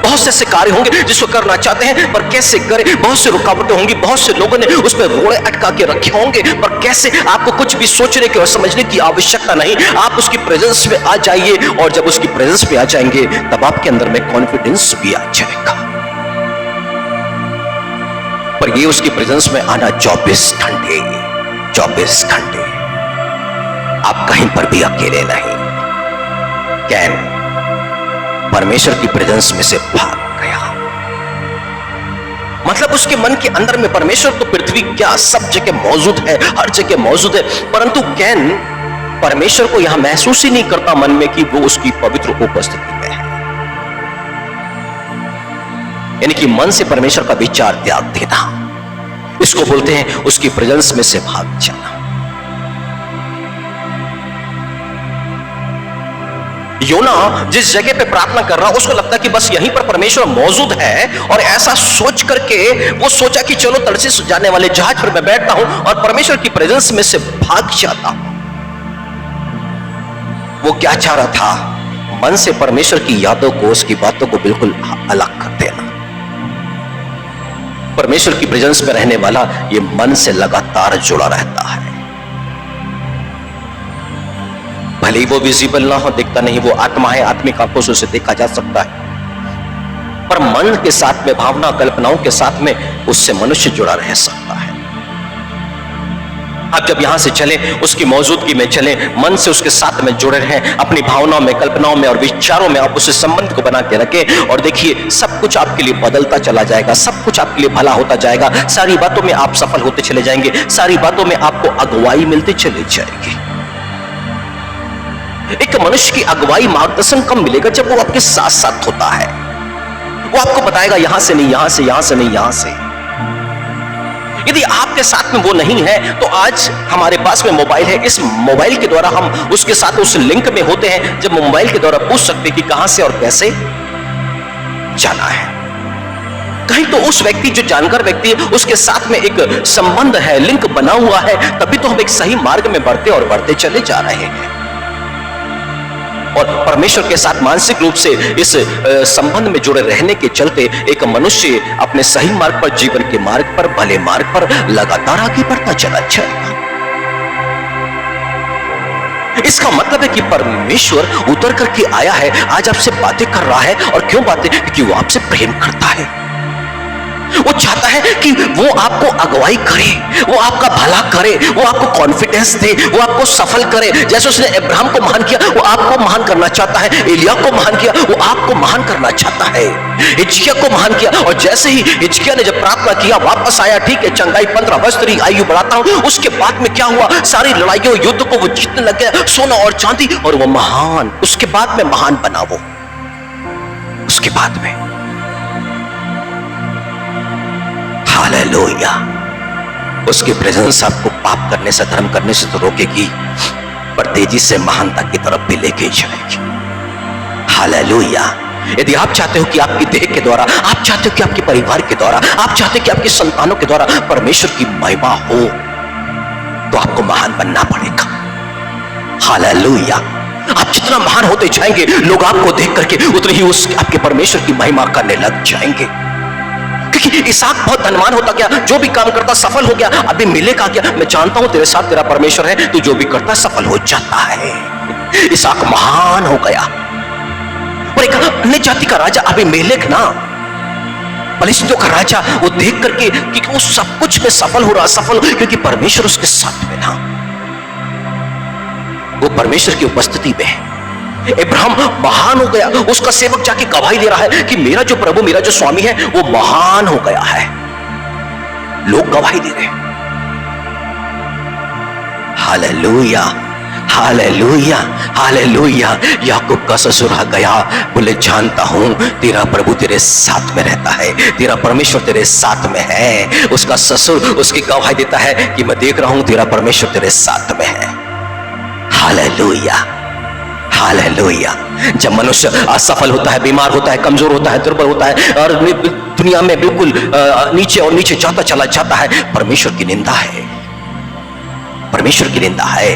बहुत से ऐसे कार्य होंगे जिसको करना चाहते हैं पर कैसे करें, बहुत से रुकावटें होंगी, बहुत से लोगों ने उसमें रोड़े अटका के रखे होंगे पर कैसे। आपको कुछ भी सोचने की और समझने की आवश्यकता नहीं, आप उसकी प्रेजेंस में आ जाइए और जब उसकी प्रेजेंस में आ जाएंगे तब आपके अंदर में कॉन्फिडेंस भी आ जाएगा। पर ये उसकी प्रेजेंस में आना 24 घंटे, 24 घंटे, आप कहीं पर भी अकेले नहीं। कैन परमेश्वर की प्रेजेंस में से भाग गया, मतलब उसके मन के अंदर में परमेश्वर तो पृथ्वी क्या सब जगह मौजूद है, हर जगह मौजूद है, परंतु कैन परमेश्वर को यहां महसूस ही नहीं करता मन में कि वो उसकी पवित्र उपस्थिति में है। यानी कि मन से परमेश्वर का विचार त्याग देना, इसको बोलते हैं उसकी प्रेजेंस में से भाग जाना। योना जिस जगह पे प्रार्थना कर रहा, उसको लगता कि बस यहीं पर परमेश्वर मौजूद है और ऐसा सोच करके वो सोचा कि चलो तर्शीश जाने वाले जहाज पर मैं बैठता हूं और परमेश्वर की प्रेजेंस में से भाग जाता हूं। वो क्या चाह रहा था? मन से परमेश्वर की यादों को, उसकी बातों को बिल्कुल अलग कर देना। परमेश्वर की प्रेजेंस में रहने वाला ये मन से लगातार जुड़ा रहता है, भले ही वो विजिबल ना हो, दिखता नहीं, वो आत्मा है, आत्मिक आंखों से उसे देखा जा सकता है, पर मन के साथ में, भावना कल्पनाओं के साथ में उससे मनुष्य जुड़ा रह सकता है। आप जब यहां से चले, उसकी मौजूदगी में चले, मन से उसके साथ में जुड़े रहें, अपनी भावनाओं में, कल्पनाओं में और विचारों में आप उसे संबंध को बना के रखें और देखिए सब कुछ आपके लिए बदलता चला जाएगा, सब कुछ आपके लिए भला होता जाएगा, सारी बातों में आप सफल होते चले जाएंगे, सारी बातों में आपको अगुवाई मिलती चली जाएगी। एक मनुष्य की अगुवाई, मार्गदर्शन कब मिलेगा? जब वो आपके साथ साथ होता है। वो आपको बताएगा यहां से नहीं, यहां से, यहां से नहीं, यहां से। यदि आपके साथ में वो नहीं है तो आज हमारे पास में मोबाइल है, इस मोबाइल के द्वारा हम उसके साथ उस लिंक में होते हैं, जब मोबाइल के द्वारा पूछ सकते हैं कि कहां से और कैसे जाना है। कहीं तो उस व्यक्ति, जो जानकार व्यक्ति है, उसके साथ में एक संबंध है, लिंक बना हुआ है, तभी तो हम एक सही मार्ग में बढ़ते और बढ़ते चले जा रहे हैं। और परमेश्वर के साथ मानसिक रूप से इस संबंध में जुड़े रहने के चलते एक मनुष्य अपने सही मार्ग पर, जीवन के मार्ग पर, भले मार्ग पर लगातार आगे बढ़ता चला जाएगा। इसका मतलब है कि परमेश्वर उतर करके आया है, आज आपसे बातें कर रहा है। और क्यों बातें? क्योंकि वो आपसे प्रेम करता है। वो चाहता है कि वो आपको अगुवाई करे, वो आपका भला करे, वो आपको कॉन्फिडेंस दे, वो आपको सफल करे। जैसे उसने अब्राहम को महान किया, वो आपको महान करना चाहता है। एलिया को महान किया, वो आपको महान करना चाहता है। हिजकिय्याह को महान किया, और जैसे ही हिजकिय्याह ने जब प्रार्थना किया, वापस आया, ठीक है, चंगाई 15 वर्ष तेरी आयु बढ़ाता हूं। उसके बाद में क्या हुआ? सारी लड़ाइयों, युद्ध को वो जीतने लग गया, सोना और चांदी, और वो महान, उसके बाद में महान बना वो। उसके बाद में हालेलुया। उसकी प्रेजेंस आपको पाप करने से, धर्म करने से तो रोकेगी, पर तेजी से महानता की तरफ भी लेके जाएगी। हालेलुया। यदि आप चाहते हो कि आपकी देह के द्वारा, आप चाहते हो कि आपके परिवार के द्वारा, आप चाहते हो कि आपके संतानों के द्वारा परमेश्वर की महिमा हो, तो आपको महान बनना पड़ेगा। हालेलुया। आप जितना महान होते जाएंगे, लोग आपको देख करके उतने ही उस आपके परमेश्वर की महिमा करने लग जाएंगे। क्योंकि इसहाक बहुत धनवान होता गया, जो भी काम करता सफल हो गया। अभी मिलेगा क्या? मैं जानता हूं तेरे साथ तेरा परमेश्वर है, तू जो भी करता सफल हो जाता है। इसहाक महान हो गया। और एक अन्य जाति का राजा अबीमेलेक ना, फलिस्तियों का राजा, वो देख करके कि वो सब कुछ में सफल हो रहा, क्योंकि परमेश्वर उसके साथ में था, वो परमेश्वर की उपस्थिति में है। इब्राहिम महान हो गया। उसका सेवक जाके गवाही दे रहा है कि मेरा जो प्रभु, मेरा जो स्वामी है, वो महान हो गया है। लोग गवाही दे रहे हैं। Hallelujah, hallelujah, hallelujah. याकूब का ससुर आ गया, बोले जानता हूं तेरा प्रभु तेरे साथ में रहता है, तेरा परमेश्वर तेरे साथ में है। उसका ससुर उसकी गवाही देता है कि मैं देख रहा हूं तेरा परमेश्वर तेरे साथ में है। Hallelujah, hallelujah. जब मनुष्य असफल होता है, बीमार होता है, कमजोर होता है, दुर्बल होता है और दुनिया में बिल्कुल नीचे और नीचे जाता चला जाता है, परमेश्वर की निंदा है, परमेश्वर की निंदा है।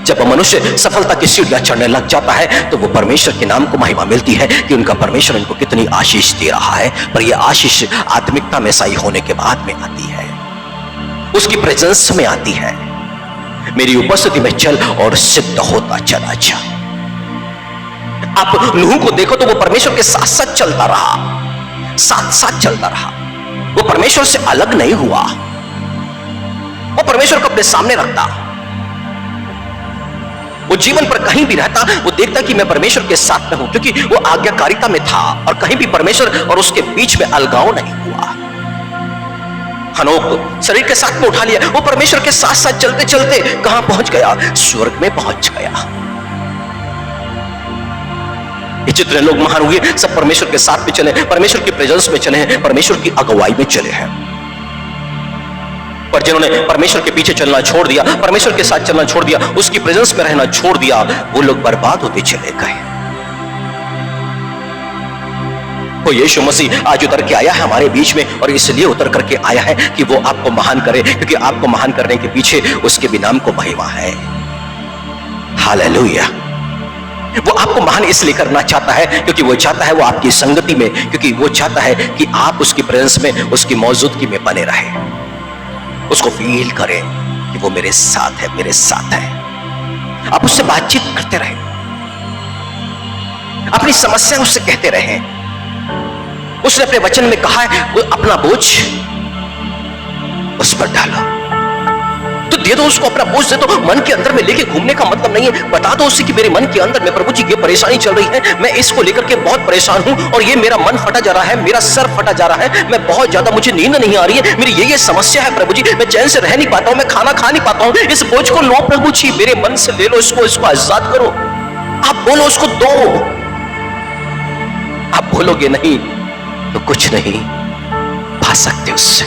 जब मनुष्य सफलता की सीढ़ियां चढ़ने लग जाता है, तो वो परमेश्वर के नाम को महिमा मिलती है कि उनका परमेश्वर इनको कितनी आशीष दे रहा है। पर यह आशीष आत्मिकता में सही होने के बाद में आती है, उसकी प्रेजेंस में आती है। मेरी उपस्थिति में चल और सिद्ध होता चला जा। आप नूह को देखो तो वो परमेश्वर के साथ साथ चलता रहा, साथ साथ चलता रहा। वो परमेश्वर से अलग नहीं हुआ, वो परमेश्वर को अपने सामने रखता। वो जीवन पर कहीं भी रहता, वो देखता कि मैं परमेश्वर के साथ में हूं, क्योंकि वो आज्ञाकारिता में था और कहीं भी परमेश्वर और उसके बीच में अलगाव नहीं हुआ। हनोक शरीर के साथ में उठा लिया, वो परमेश्वर के साथ साथ चलते चलते कहां पहुंच गया? स्वर्ग में पहुंच गया। ये जितने लोग महान हुए सब परमेश्वर के साथ में चले, परमेश्वर की प्रेजेंस में चले हैं, परमेश्वर की अगुवाई में चले हैं। पर जिन्होंने परमेश्वर के पीछे चलना छोड़ दिया, परमेश्वर के साथ चलना छोड़ दिया, उसकी प्रेजेंस में रहना छोड़ दिया, वो लोग बर्बाद होते चले गए। तो यीशु मसीह आज उतर के आया है हमारे बीच में, और इसलिए उतर करके आया है कि वो आपको महान करे, क्योंकि आपको महान करने के पीछे उसके भी नाम को महिमा है। हालेलुया। वो आपको महान इसलिए करना चाहता है क्योंकि वो चाहता है वो आपकी संगति में, क्योंकि वो चाहता है कि आप उसकी प्रेजेंस में, उसकी मौजूदगी में बने रहे, उसको फील करें कि वो मेरे साथ है, मेरे साथ है। आप उससे बातचीत करते रहे, अपनी समस्या उससे कहते रहे। उसने अपने वचन में कहा है वो अपना बोझ उस पर डालो, तो दे दो उसको अपना बोझ दे दो। मन के अंदर में लेके घूमने का मतलब नहीं है। बता दो उसे कि मेरे मन के अंदर में प्रभु जी ये परेशानी चल रही है, मैं इसको लेकर के बहुत परेशान हूं और ये मेरा मन फटा जा रहा है, मेरा सर फटा जा रहा है, मैं बहुत ज्यादा, मुझे नींद नहीं आ रही है, मेरी ये समस्या है प्रभु जी, मैं चैन से रह नहीं पाता हूं, मैं खाना खा नहीं पाता हूं। इस बोझ को लो प्रभु जी, मेरे मन से ले लो इसको आजाद करो। आप बोलो उसको दो। आप बोलोगे नहीं तो कुछ नहीं पा सकते उससे।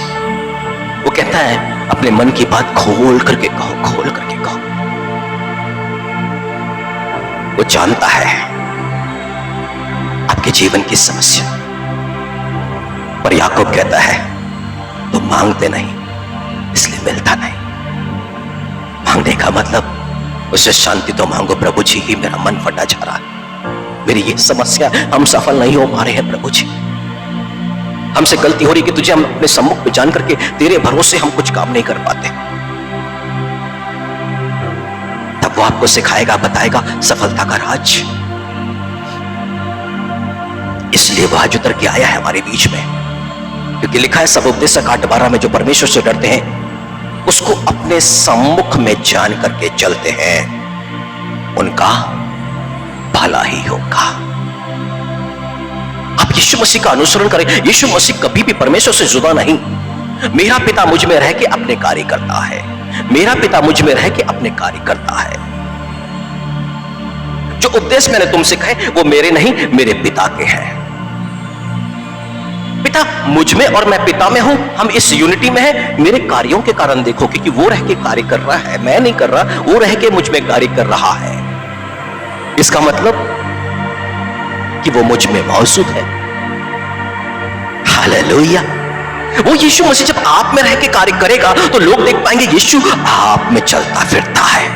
वो कहता है अपने मन की बात खोल करके कहो, खोल करके कहो। वो जानता है आपके जीवन की समस्या, पर याकूब कहता है तुम मांगते नहीं इसलिए मिलता नहीं। मांगने का मतलब उससे शांति तो मांगो, प्रभु जी ही मेरा मन फटा जा रहा है, मेरी ये समस्या, हम सफल नहीं हो पा रहे हैं प्रभु जी, हमसे गलती हो रही कि तुझे हम अपने सम्मुख में जान करके तेरे भरोसे हम कुछ काम नहीं कर पाते। तब वो आपको सिखाएगा, बताएगा सफलता का राज। इसलिए वो आज उतर के आया है हमारे बीच में, क्योंकि लिखा है सब उपदेशक 8:12 में जो परमेश्वर से डरते हैं उसको अपने सम्मुख में जान करके चलते हैं, उनका भला ही होगा। आप यीशु मसीह का अनुसरण करें। यीशु मसीह कभी भी परमेश्वर से जुदा नहीं। मेरा पिता मुझ में रह के अपने कार्य करता है, मेरा पिता मुझ में रह के अपने कार्य करता है। जो उपदेश मैंने तुमसे कहे वो मेरे नहीं, मेरे पिता के हैं। पिता बेटा मुझ में और मैं पिता में हूं, हम इस यूनिटी में हैं। मेरे कार्यों के कारण देखो, क्योंकि वो रह के कार्य कर रहा है, मैं नहीं कर रहा, वो रह के मुझ में कार्य कर रहा है। इसका मतलब कि वो मुझ में मौजूद है। हालेलुया। वो यीशु मसीह जब आप में रह के कार्य करेगा तो लोग देख पाएंगे यीशु आप में चलता फिरता है।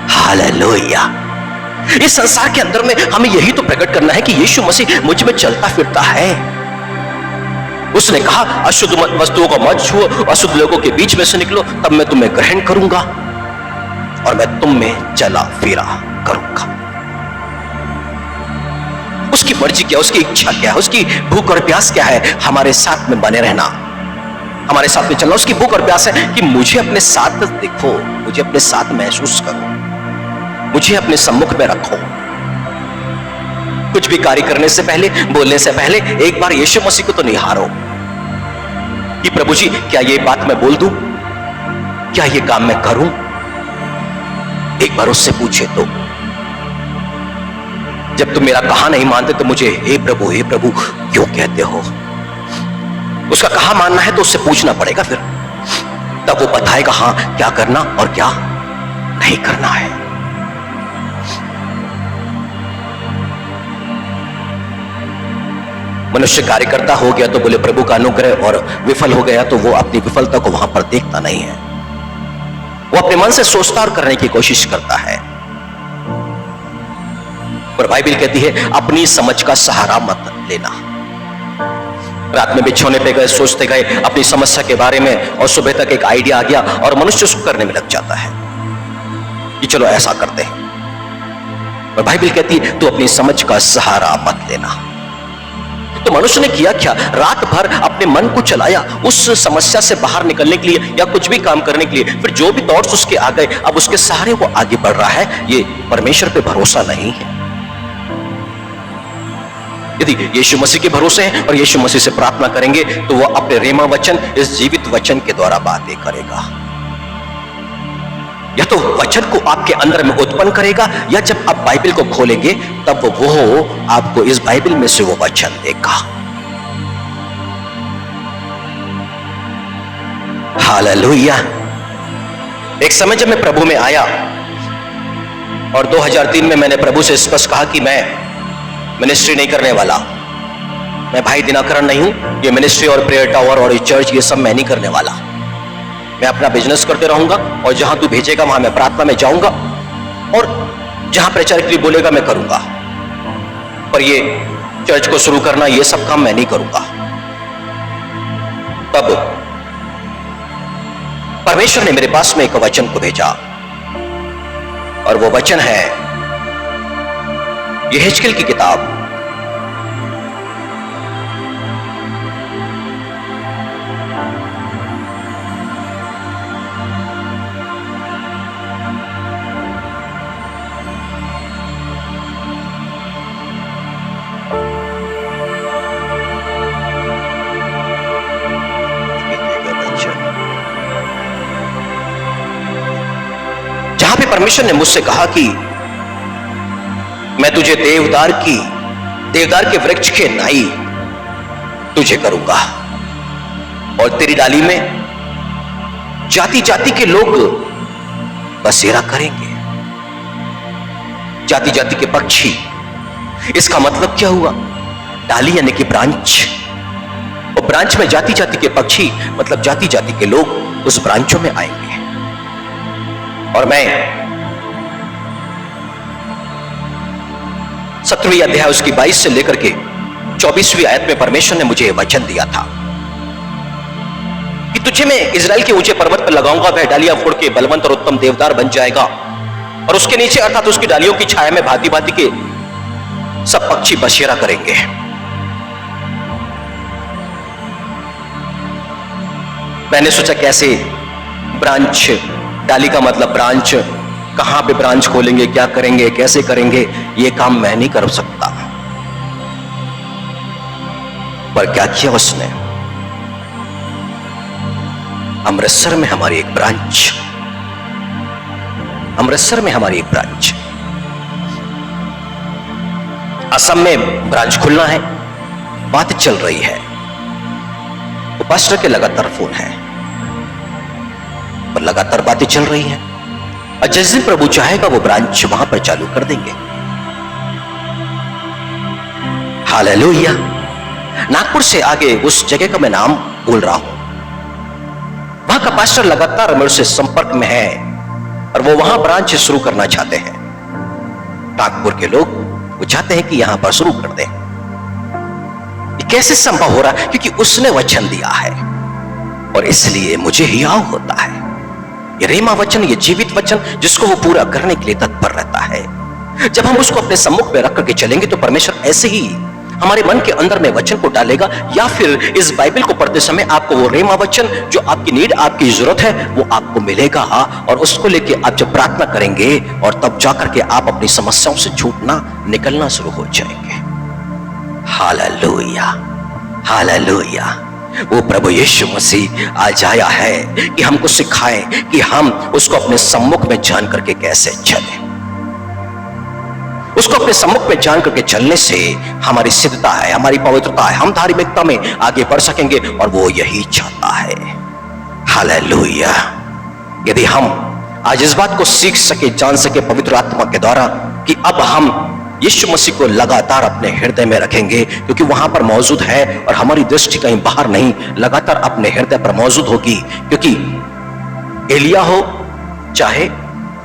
हालेलुया। इस संसार के अंदर में हमें यही तो प्रकट करना है कि यीशु मसीह मुझ में चलता फिरता है। उसने कहा अशुद्ध वस्तुओं को मत छुओ, अशुद्ध लोगों के बीच में से निकलो, तब मैं तुम्हें ग्रहण करूंगा और मैं तुम में चला फिरा करूंगा। उसकी मर्जी क्या, उसकी इच्छा क्या है, उसकी भूख और प्यास क्या है? हमारे साथ में बने रहना, हमारे साथ में चलना। उसकी भूख और प्यास है कि मुझे अपने साथ देखो, मुझे अपने साथ महसूस करो, मुझे अपने सम्मुख में रखो। कुछ भी कार्य करने से पहले, बोलने से पहले एक बार यीशु मसीह को तो निहारो कि प्रभु जी क्या ये बात मैं बोल दूं, क्या ये काम मैं करूं? एक बार उससे पूछे तो। जब तुम मेरा कहा नहीं मानते तो मुझे हे प्रभु क्यों कहते हो? उसका कहा मानना है तो उससे पूछना पड़ेगा, फिर तब वो बताएगा हां क्या करना और क्या नहीं करना है। मनुष्य कार्यकर्ता हो गया तो बोले प्रभु का अनुग्रह, और विफल हो गया तो वो अपनी विफलता को वहां पर देखता नहीं है, वो अपने मन से सोचता और करने की कोशिश करता है। पर बाइबल कहती है अपनी समझ का सहारा मत लेना। रात में बिछौने पे गए, सोचते गए अपनी समस्या के बारे में, और सुबह तक एक आइडिया आ गया और मनुष्य उसको करने में लग जाता है कि चलो ऐसा करते हैं। पर बाइबल कहती है तू अपनी समझ का सहारा मत लेना। तो मनुष्य ने किया क्या? रात भर अपने मन को चलाया उस समस्या से बाहर निकलने के लिए या कुछ भी काम करने के लिए। फिर जो भी थॉट्स उसके आ गए, अब उसके सहारे वो आगे बढ़ रहा है। ये परमेश्वर पे भरोसा नहीं है। यदि यीशु मसीह के भरोसे हैं और यीशु मसीह से प्रार्थना करेंगे तो वो अपने रेमा वचन, इस जीवित वचन के द्वारा बातें करेगा। या तो वचन को आपके अंदर में उत्पन्न करेगा, या जब आप बाइबल को खोलेंगे तब वो आपको इस बाइबल में से वो वचन देगा। हालेलुया। एक समय जब मैं प्रभु में आया और 2003 में मैंने प्रभु से स्पष्ट कहा कि मैं मिनिस्ट्री नहीं करने वाला, मैं भाई दिनाकरण नहीं हूं, ये मिनिस्ट्री और प्रेयर टावर और ये चर्च ये सब मैं नहीं करने वाला। मैं अपना बिजनेस करते रहूंगा और जहां तू भेजेगा वहां मैं प्रार्थना में जाऊंगा और जहां प्रचार के लिए बोलेगा मैं करूंगा, पर ये चर्च को शुरू करना ये सब काम मैं नहीं करूंगा। तब परमेश्वर ने मेरे पास में एक वचन को भेजा और वो वचन है यहेजकेल की किताब जहां पे परमेश्वर ने मुझसे कहा कि मैं तुझे देवदार के वृक्ष के नाई तुझे करूंगा और तेरी डाली में जाति जाति के लोग बसेरा करेंगे, जाति जाति के पक्षी। इसका मतलब क्या हुआ? डाली यानी कि ब्रांच, और ब्रांच में जाति जाति के पक्षी मतलब जाति जाति के लोग उस ब्रांचों में आएंगे। और मैं 17वीं अध्याय उसकी 22 से लेकर के 24वीं आयत में परमेश्वर ने मुझे वचन दिया था कि तुझे मैं इजराइल के ऊंचे पर्वत पर लगाऊंगा, वह डालियां फोड़ के बलवंत और उत्तम देवदार बन जाएगा और उसके नीचे अर्थात उसकी डालियों की छाया में भांति भांति के सब पक्षी बसेरा करेंगे। मैंने सोचा कैसे ब्रांच, डाली का मतलब ब्रांच, कहां पे ब्रांच खोलेंगे, क्या करेंगे, कैसे करेंगे, ये काम मैं नहीं कर सकता। पर क्या किया उसने? अमृतसर में हमारी एक ब्रांच, अमृतसर में हमारी एक ब्रांच, असम में ब्रांच खुलना है, बात चल रही है, वो पास्टर के लगातार फोन है और लगातार बातें चल रही हैं, और जिस दिन प्रभु चाहेगा वो ब्रांच वहां पर चालू कर देंगे। हालेलुया। नागपुर से आगे उस जगह का मैं नाम बोल रहा हूं, वहां का पास्टर लगातार मेरे से संपर्क में है और वो वहां ब्रांच शुरू करना चाहते हैं। नागपुर के लोग वो चाहते हैं कि यहां पर शुरू कर दें। ये कैसे संभव हो रहा है? क्योंकि उसने वचन दिया है और इसलिए मुझे हियाव होता है। ये रेमा वचन, ये जीवित वचन जिसको वो पूरा करने के लिए तत्पर रहता है। जब हम उसको अपने सम्मुख में रख करके चलेंगे तो परमेश्वर ऐसे ही हमारे मन के अंदर में वचन को डालेगा, या फिर इस बाइबल को पढ़ते समय आपको वो रेमा वचन जो आपकी नीड, आपकी जरूरत है, वो आपको मिलेगा, और उसको लेके आप जब प्रार्थना करेंगे और तब जाकर के आप अपनी समस्याओं से छूटना, निकलना शुरू हो जाएंगे। Hallelujah, hallelujah. वो प्रभु यीशु मसीह आज आया है कि हमको सिखाए कि हम उसको अपने सम्मुख में जान करके कैसे चलें। उसको अपने सम्मुख में जान करके चलने से हमारी सिद्धता है, हमारी पवित्रता है, हम धार्मिकता में आगे बढ़ सकेंगे, और वो यही चाहता है। हालेलुया। यदि हम आज इस बात को सीख सके, जान सके पवित्र आत्मा के द्वारा कि अब हम यीशु मसीह को लगातार अपने हृदय में रखेंगे, क्योंकि वहां पर मौजूद है और हमारी दृष्टि कहीं बाहर नहीं, लगातार अपने हृदय पर मौजूद होगी। क्योंकि एलिया हो चाहे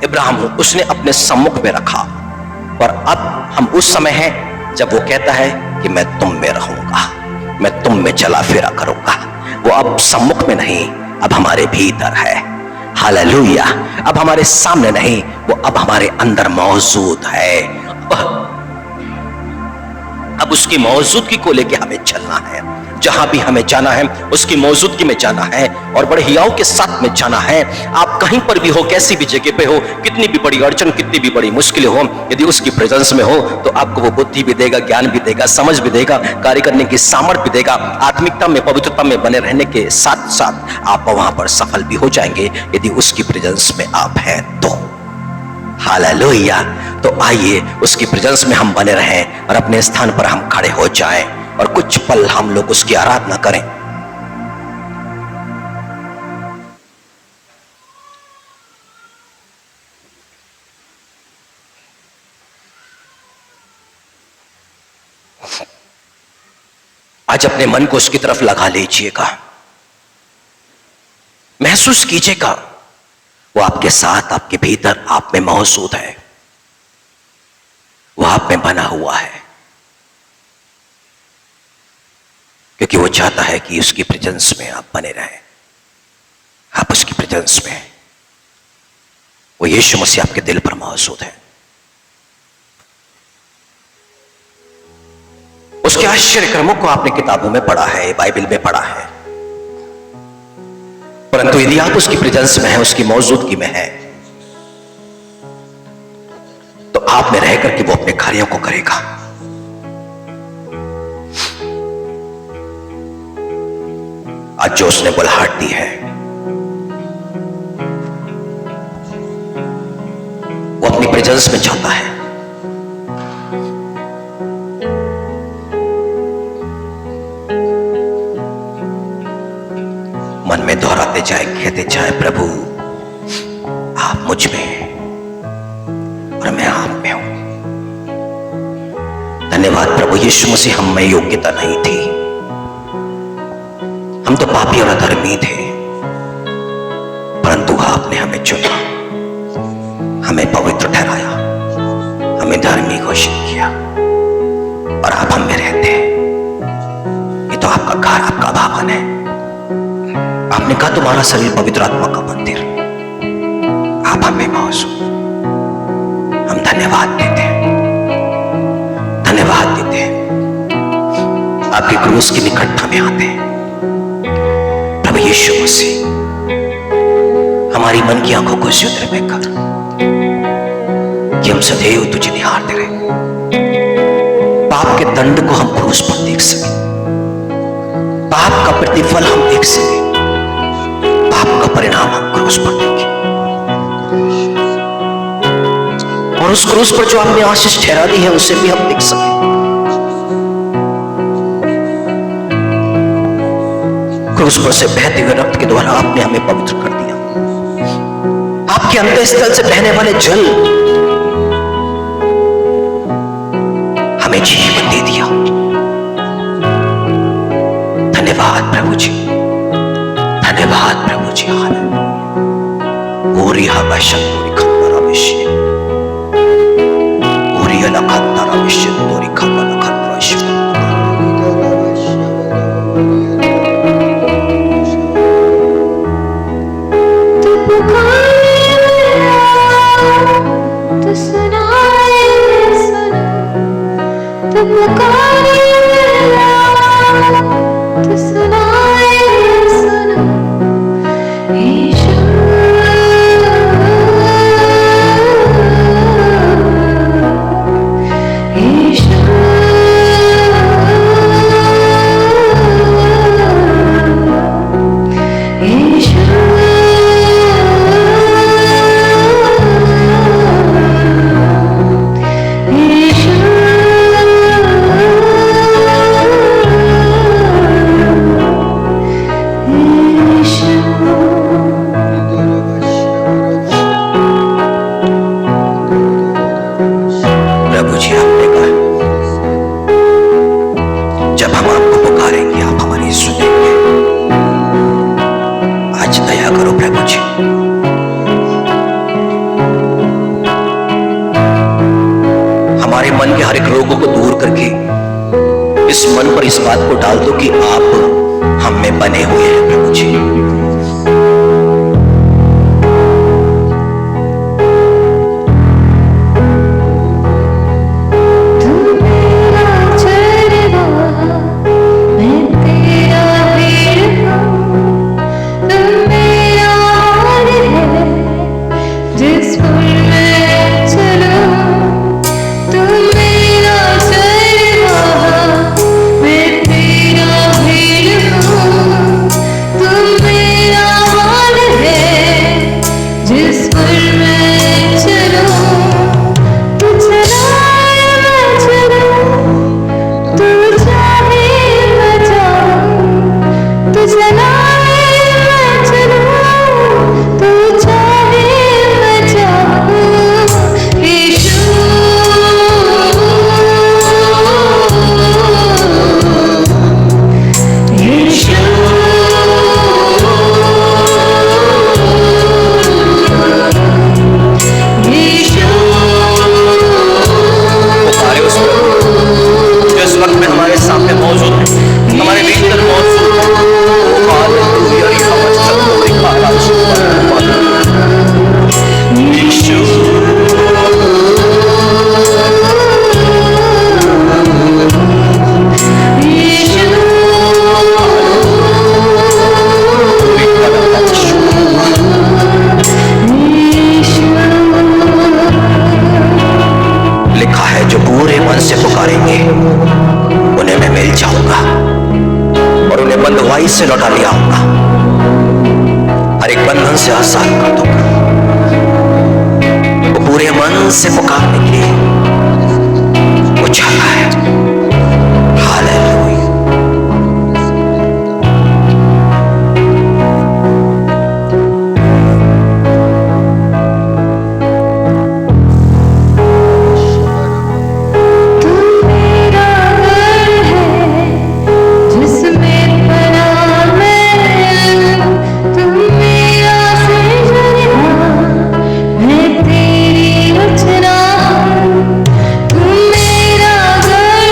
इब्राहिम हो, उसने अपने सम्मुख में रखा, और अब हम उस समय हैं जब वो कहता है कि मैं तुम में रहूंगा, मैं तुम में चला फिरा करूंगा। वो अब सम्मुख में नहीं, अब हमारे भीतर है। हालेलुया। अब हमारे सामने नहीं, वो अब हमारे अंदर मौजूद है। अब उसकी मौजूदगी को लेके हमें चलना है। जहां भी हमें जाना है उसकी मौजूदगी में जाना है, और बड़े हियाव के साथ में जाना है। आप कहीं पर भी हो, कैसी भी जगह पे हो, कितनी भी बड़ी अड़चन, कितनी भी बड़ी मुश्किलें हो, यदि उसकी प्रेजेंस में हो तो आपको वो बुद्धि भी देगा, ज्ञान भी देगा, समझ भी देगा, कार्य करने की सामर्थ्य भी देगा। आत्मिकता में, पवित्रता में बने रहने के साथ साथ आप वहां पर सफल भी हो जाएंगे, यदि उसकी प्रेजेंस में आप हैं तो। हालेलुया। तो आइए उसकी प्रेजेंस में हम बने रहें और अपने स्थान पर हम खड़े हो जाएं, और कुछ पल हम लोग उसकी आराधना करें। आज अपने मन को उसकी तरफ लगा लीजिएगा, महसूस कीजिएगा वो आपके साथ, आपके भीतर, आप में मौजूद है, वो आप में बना हुआ है, क्योंकि वो चाहता है कि उसकी प्रेजेंस में आप बने रहें। आप उसकी प्रेजेंस में, वो यीशु मसीह आपके दिल पर मौजूद है। उसके आश्चर्य कर्मों को आपने किताबों में पढ़ा है, बाइबल में पढ़ा है, परंतु यदि आप उसकी प्रेजेंस में हैं, उसकी मौजूदगी में हैं, तो आप में रह करके वो अपने कार्यों को करेगा। आज जो उसने बुलाहट दी है, वो अपनी प्रेजेंस में चाहता है। मन में दोहराते जाए, कहते जाए, प्रभु आप मुझ में और मैं आप में हूं। धन्यवाद प्रभु यीशु मसीह, हम में योग्यता नहीं थी, हम तो पापी और अधर्मी थे, परंतु आपने हमें चुना, हमें पवित्र ठहराया, हमें धर्मी घोषित किया, और आप हम में रहते हैं। ये तो आपका घर, आपका भवन है। आपने कहा तुम्हारा शरीर पवित्र आत्मा का मंदिर, आप हमें मौजूद। हम धन्यवाद देते हैं, धन्यवाद देते हैं। आपकी क्रूस की निकटता में आते हैं प्रभु यीशु मसीह। हमारी मन की आंखों को शुद्ध में कर कि हम सदैव तुझे निहारते रहे। पाप के दंड को हम क्रूस पर देख सके, पाप का प्रतिफल हम देख सके, पाप का परिणाम हम क्रूस पर देखें, और उस क्रूस पर जो आपने आशीष ठहरा दी है उसे भी हम देख सकें। क्रूस पर से बहते हुए रक्त के द्वारा आपने हमें पवित्र कर दिया। आपके अंतःस्थल से बहने वाले जल हमें जीवन दे दिया। धन्यवाद प्रभु जी, धन्यवाद प्रभु जी। ओरी हवा शक्ति खंडरा विषय, ओरी अलखंडरा विषय, तोरी खंडरा खंडरा विषय। मन के हर एक रोगों को दूर करके इस मन पर इस बात को डाल दो कि आप हम में बने हुए हैं प्रभु जी। से लौटा लिया होगा, हर एक बंधन से आजाद कर दूंगा। वो पूरे मन से पुकारने के लिए वो चाहता है। हालेलुया। तेरी रचना, तुम मेरा घर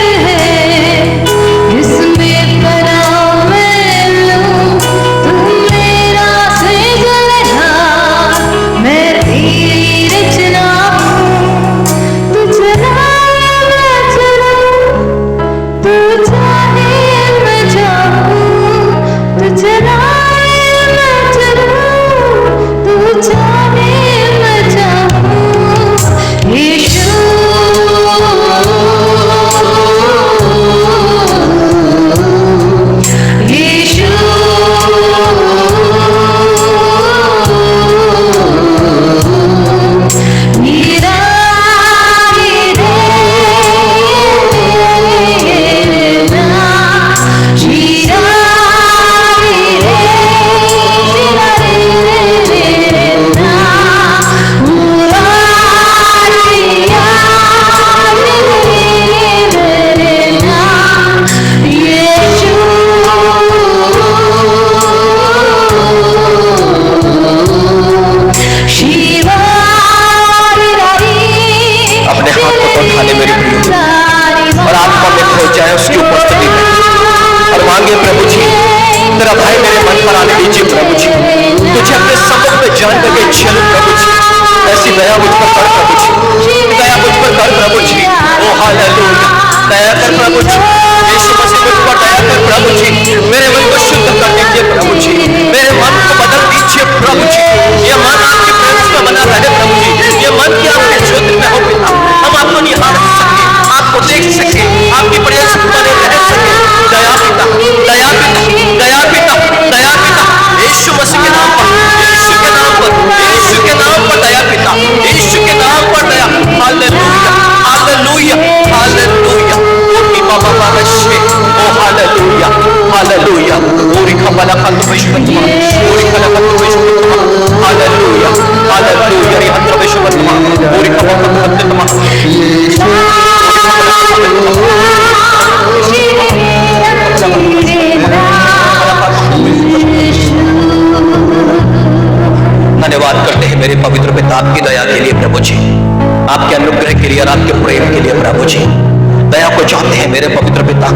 को चाहते हैं मेरे पवित्र पिता।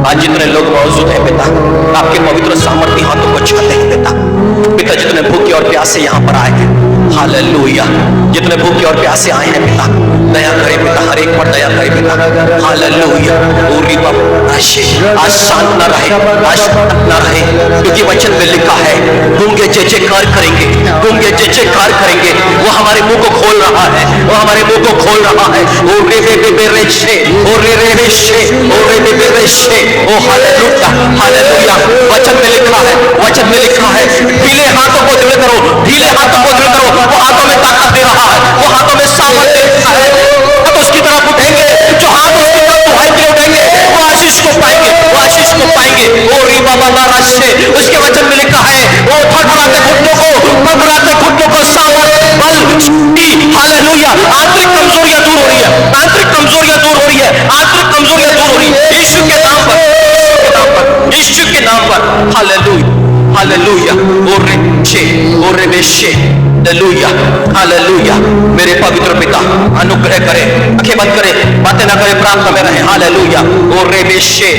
आज जितने लोग मौजूद हैं पिता, आपके पवित्र सामर्थ्य हाथों को चाहते हैं पिता। पिता जितने भूखे और प्यासे यहाँ पर आए हैं, हालेलुया, जितने भूखे और प्यासे आए हैं पिता, दया करे पिता, हर एक पर दया करे पिता, हालेलुया। आज शांत न रहे, आज न रहे, क्योंकि वचन में लिखा है गूंगे जय जयकार करेंगे, गूंगे जय जयकार करेंगे। वो हमारे मुंह को खोल रहा है, वो हमारे मुंह को खोल रहा है। ओ रे बे बे बे रे शे, ओ रे रे रे शे, ओ रे बे बे रे शे, ओ हालेलुया, हालेलुया। वचन में लिखा है, वचन में लिखा है, ढीले हाथों को दृढ़ करो, ढीले हाथों को दृढ़ करो। वो हाथों में ताकत दे रहा है, वो हाथों में सामर्थ्य दे रहा है। तो उसकी तरफ उठेंगे, जो हाथ उसकी तरफ दुहाई के उठेंगे, वो आशीष को पाएंगे, वो आशीष को पाएंगे। ओ री बाबा नाराज से, उसके वचन में लिखा है, वो थरथराते घुटनों को, थरथराते घुटनों को सामर्थ, बल, शक्ति, हालेलुया। आंतरिक कमजोरियां दूर हो रही है, आंतरिक कमजोरियां दूर हो रही है, आंतरिक कमजोरियां दूर हो रही है, यीशु के नाम पर, यीशु के नाम पर, यीशु के नाम पर, हालेलुया, हालेलुया। ओ रे शे, ओ रे बे शे, हालेलुया, हालेलुया। मेरे पवित्र पिता अनुग्रह करे, आंखें बंद करे, बातें ना करे, प्रार्थना में रहे, हालेलुया। ओ रे बे शे,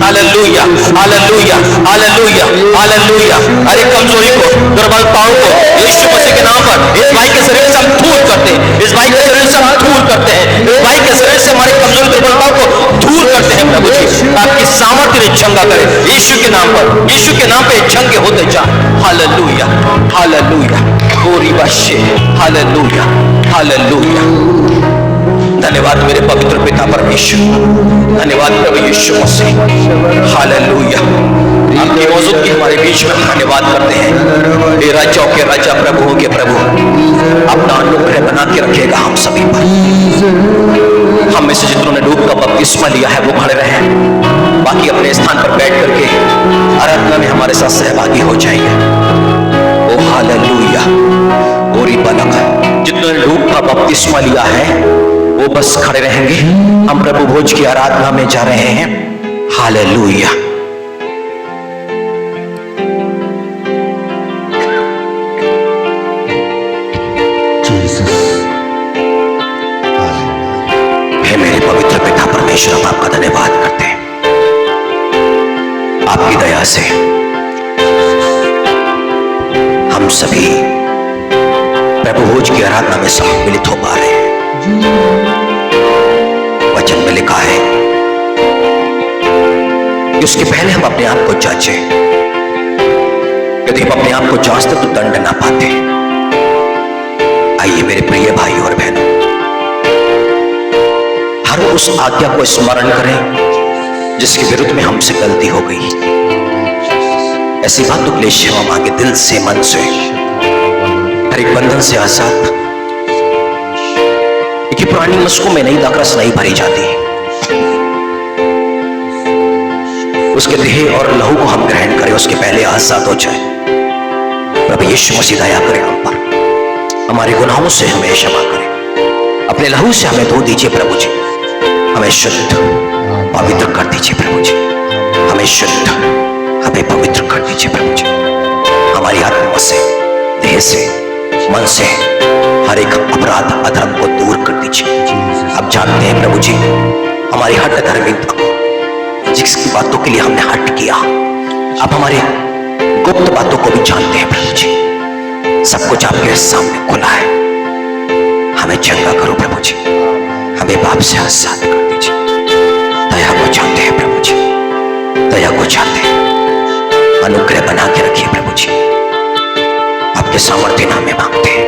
हालेलुया, हालेलुया, हालेलुया, हालेलुया। हर एक कमजोरी को, दुर्बलताओं को यीशु मसीह के नाम पर इस भाई के शरीर से हम दूर करते हैं, इस भाई के शरीर से हम दूर करते हैं, इस भाई के शरीर से हमारी कमजोरी दुर्बलताओं को दूर करते हैं प्रभु जी। आपकी सामर्थ्य ने चंगा करे यीशु के नाम पर, यीशु के नाम पे चंगे होते जा, हालेलुया, हालेलुया। गोरी बशे, हालेलुया, हालेलुया। धन्यवाद मेरे पवित्र पिता परमेश्वर, धन्यवाद प्रभु यीशु मसीह, हालेलुया। आपकी मौजूदगी हमारे बीच में धन्यवाद करते हैं। हे राजाओं के राजा, प्रभुओं के प्रभु, अपना अनुग्रह बना के रखेगा हम सभी पर। हम में से जितनों ने डूब का बपतिस्मा लिया है वो खड़े रहे, बाकी अपने स्थान पर बैठ करके आराधना में हमारे साथ सहभागी हो जाएंगे। ओ हालेलुया, ओरी बलक, जितनों ने डूब का बपतिस्मा लिया है वो बस खड़े रहेंगे। हम प्रभु भोज की आराधना में जा रहे हैं, हालेलुया। हे मेरे पवित्र पिता परमेश्वर, हम आपका धन्यवाद करते हैं। आपकी दया से हम सभी प्रभु भोज की आराधना में सम्मिलित हो पा रहे हैं। वचन में लिखा है कि उसके पहले हम अपने आप को जांचें, यदि हम अपने आप को जांचते तो दंड ना पाते। आइए मेरे प्रिय भाई और बहनों, हर उस आज्ञा को स्मरण करें जिसके विरुद्ध में हमसे गलती हो गई। ऐसी बातों के लिए क्षमा मांगे दिल से, मन से, हर एक बंधन से आजाद। कि पुरानी मस्कों में नई दाकरस नहीं भरी जाती, उसके देह और लहू को हम ग्रहण करें, उसके पहले आजाद हो जाए। प्रभु यीशु मसीह दया करें हम पर, हमारे गुनाहों से हमें क्षमा करें, अपने लहू से हमें धो दीजिए प्रभु जी, हमें शुद्ध पवित्र कर दीजिए प्रभु जी, हमें शुद्ध, हमें पवित्र कर दीजिए प्रभु जी। हमारी आत्मा से, देह से, मन से हर एक अपराध अधर्म को दूर कर दीजिए। अब जानते हैं प्रभु जी हमारी हट धर्मिकता को, जिसकी बातों के लिए हमने हट किया, अब हमारे गुप्त बातों को भी जानते हैं प्रभु जी। सब कुछ आपके सामने खुला है, हमें चंगा करो प्रभु जी, हमें पाप से आजाद कर दीजिए। दया को चाहते हैं प्रभु जी, दया को चाहते हैं, अनुग्रह बना के रखिए प्रभु जी। आपके सामर्थ्य नाम में मांगते हैं,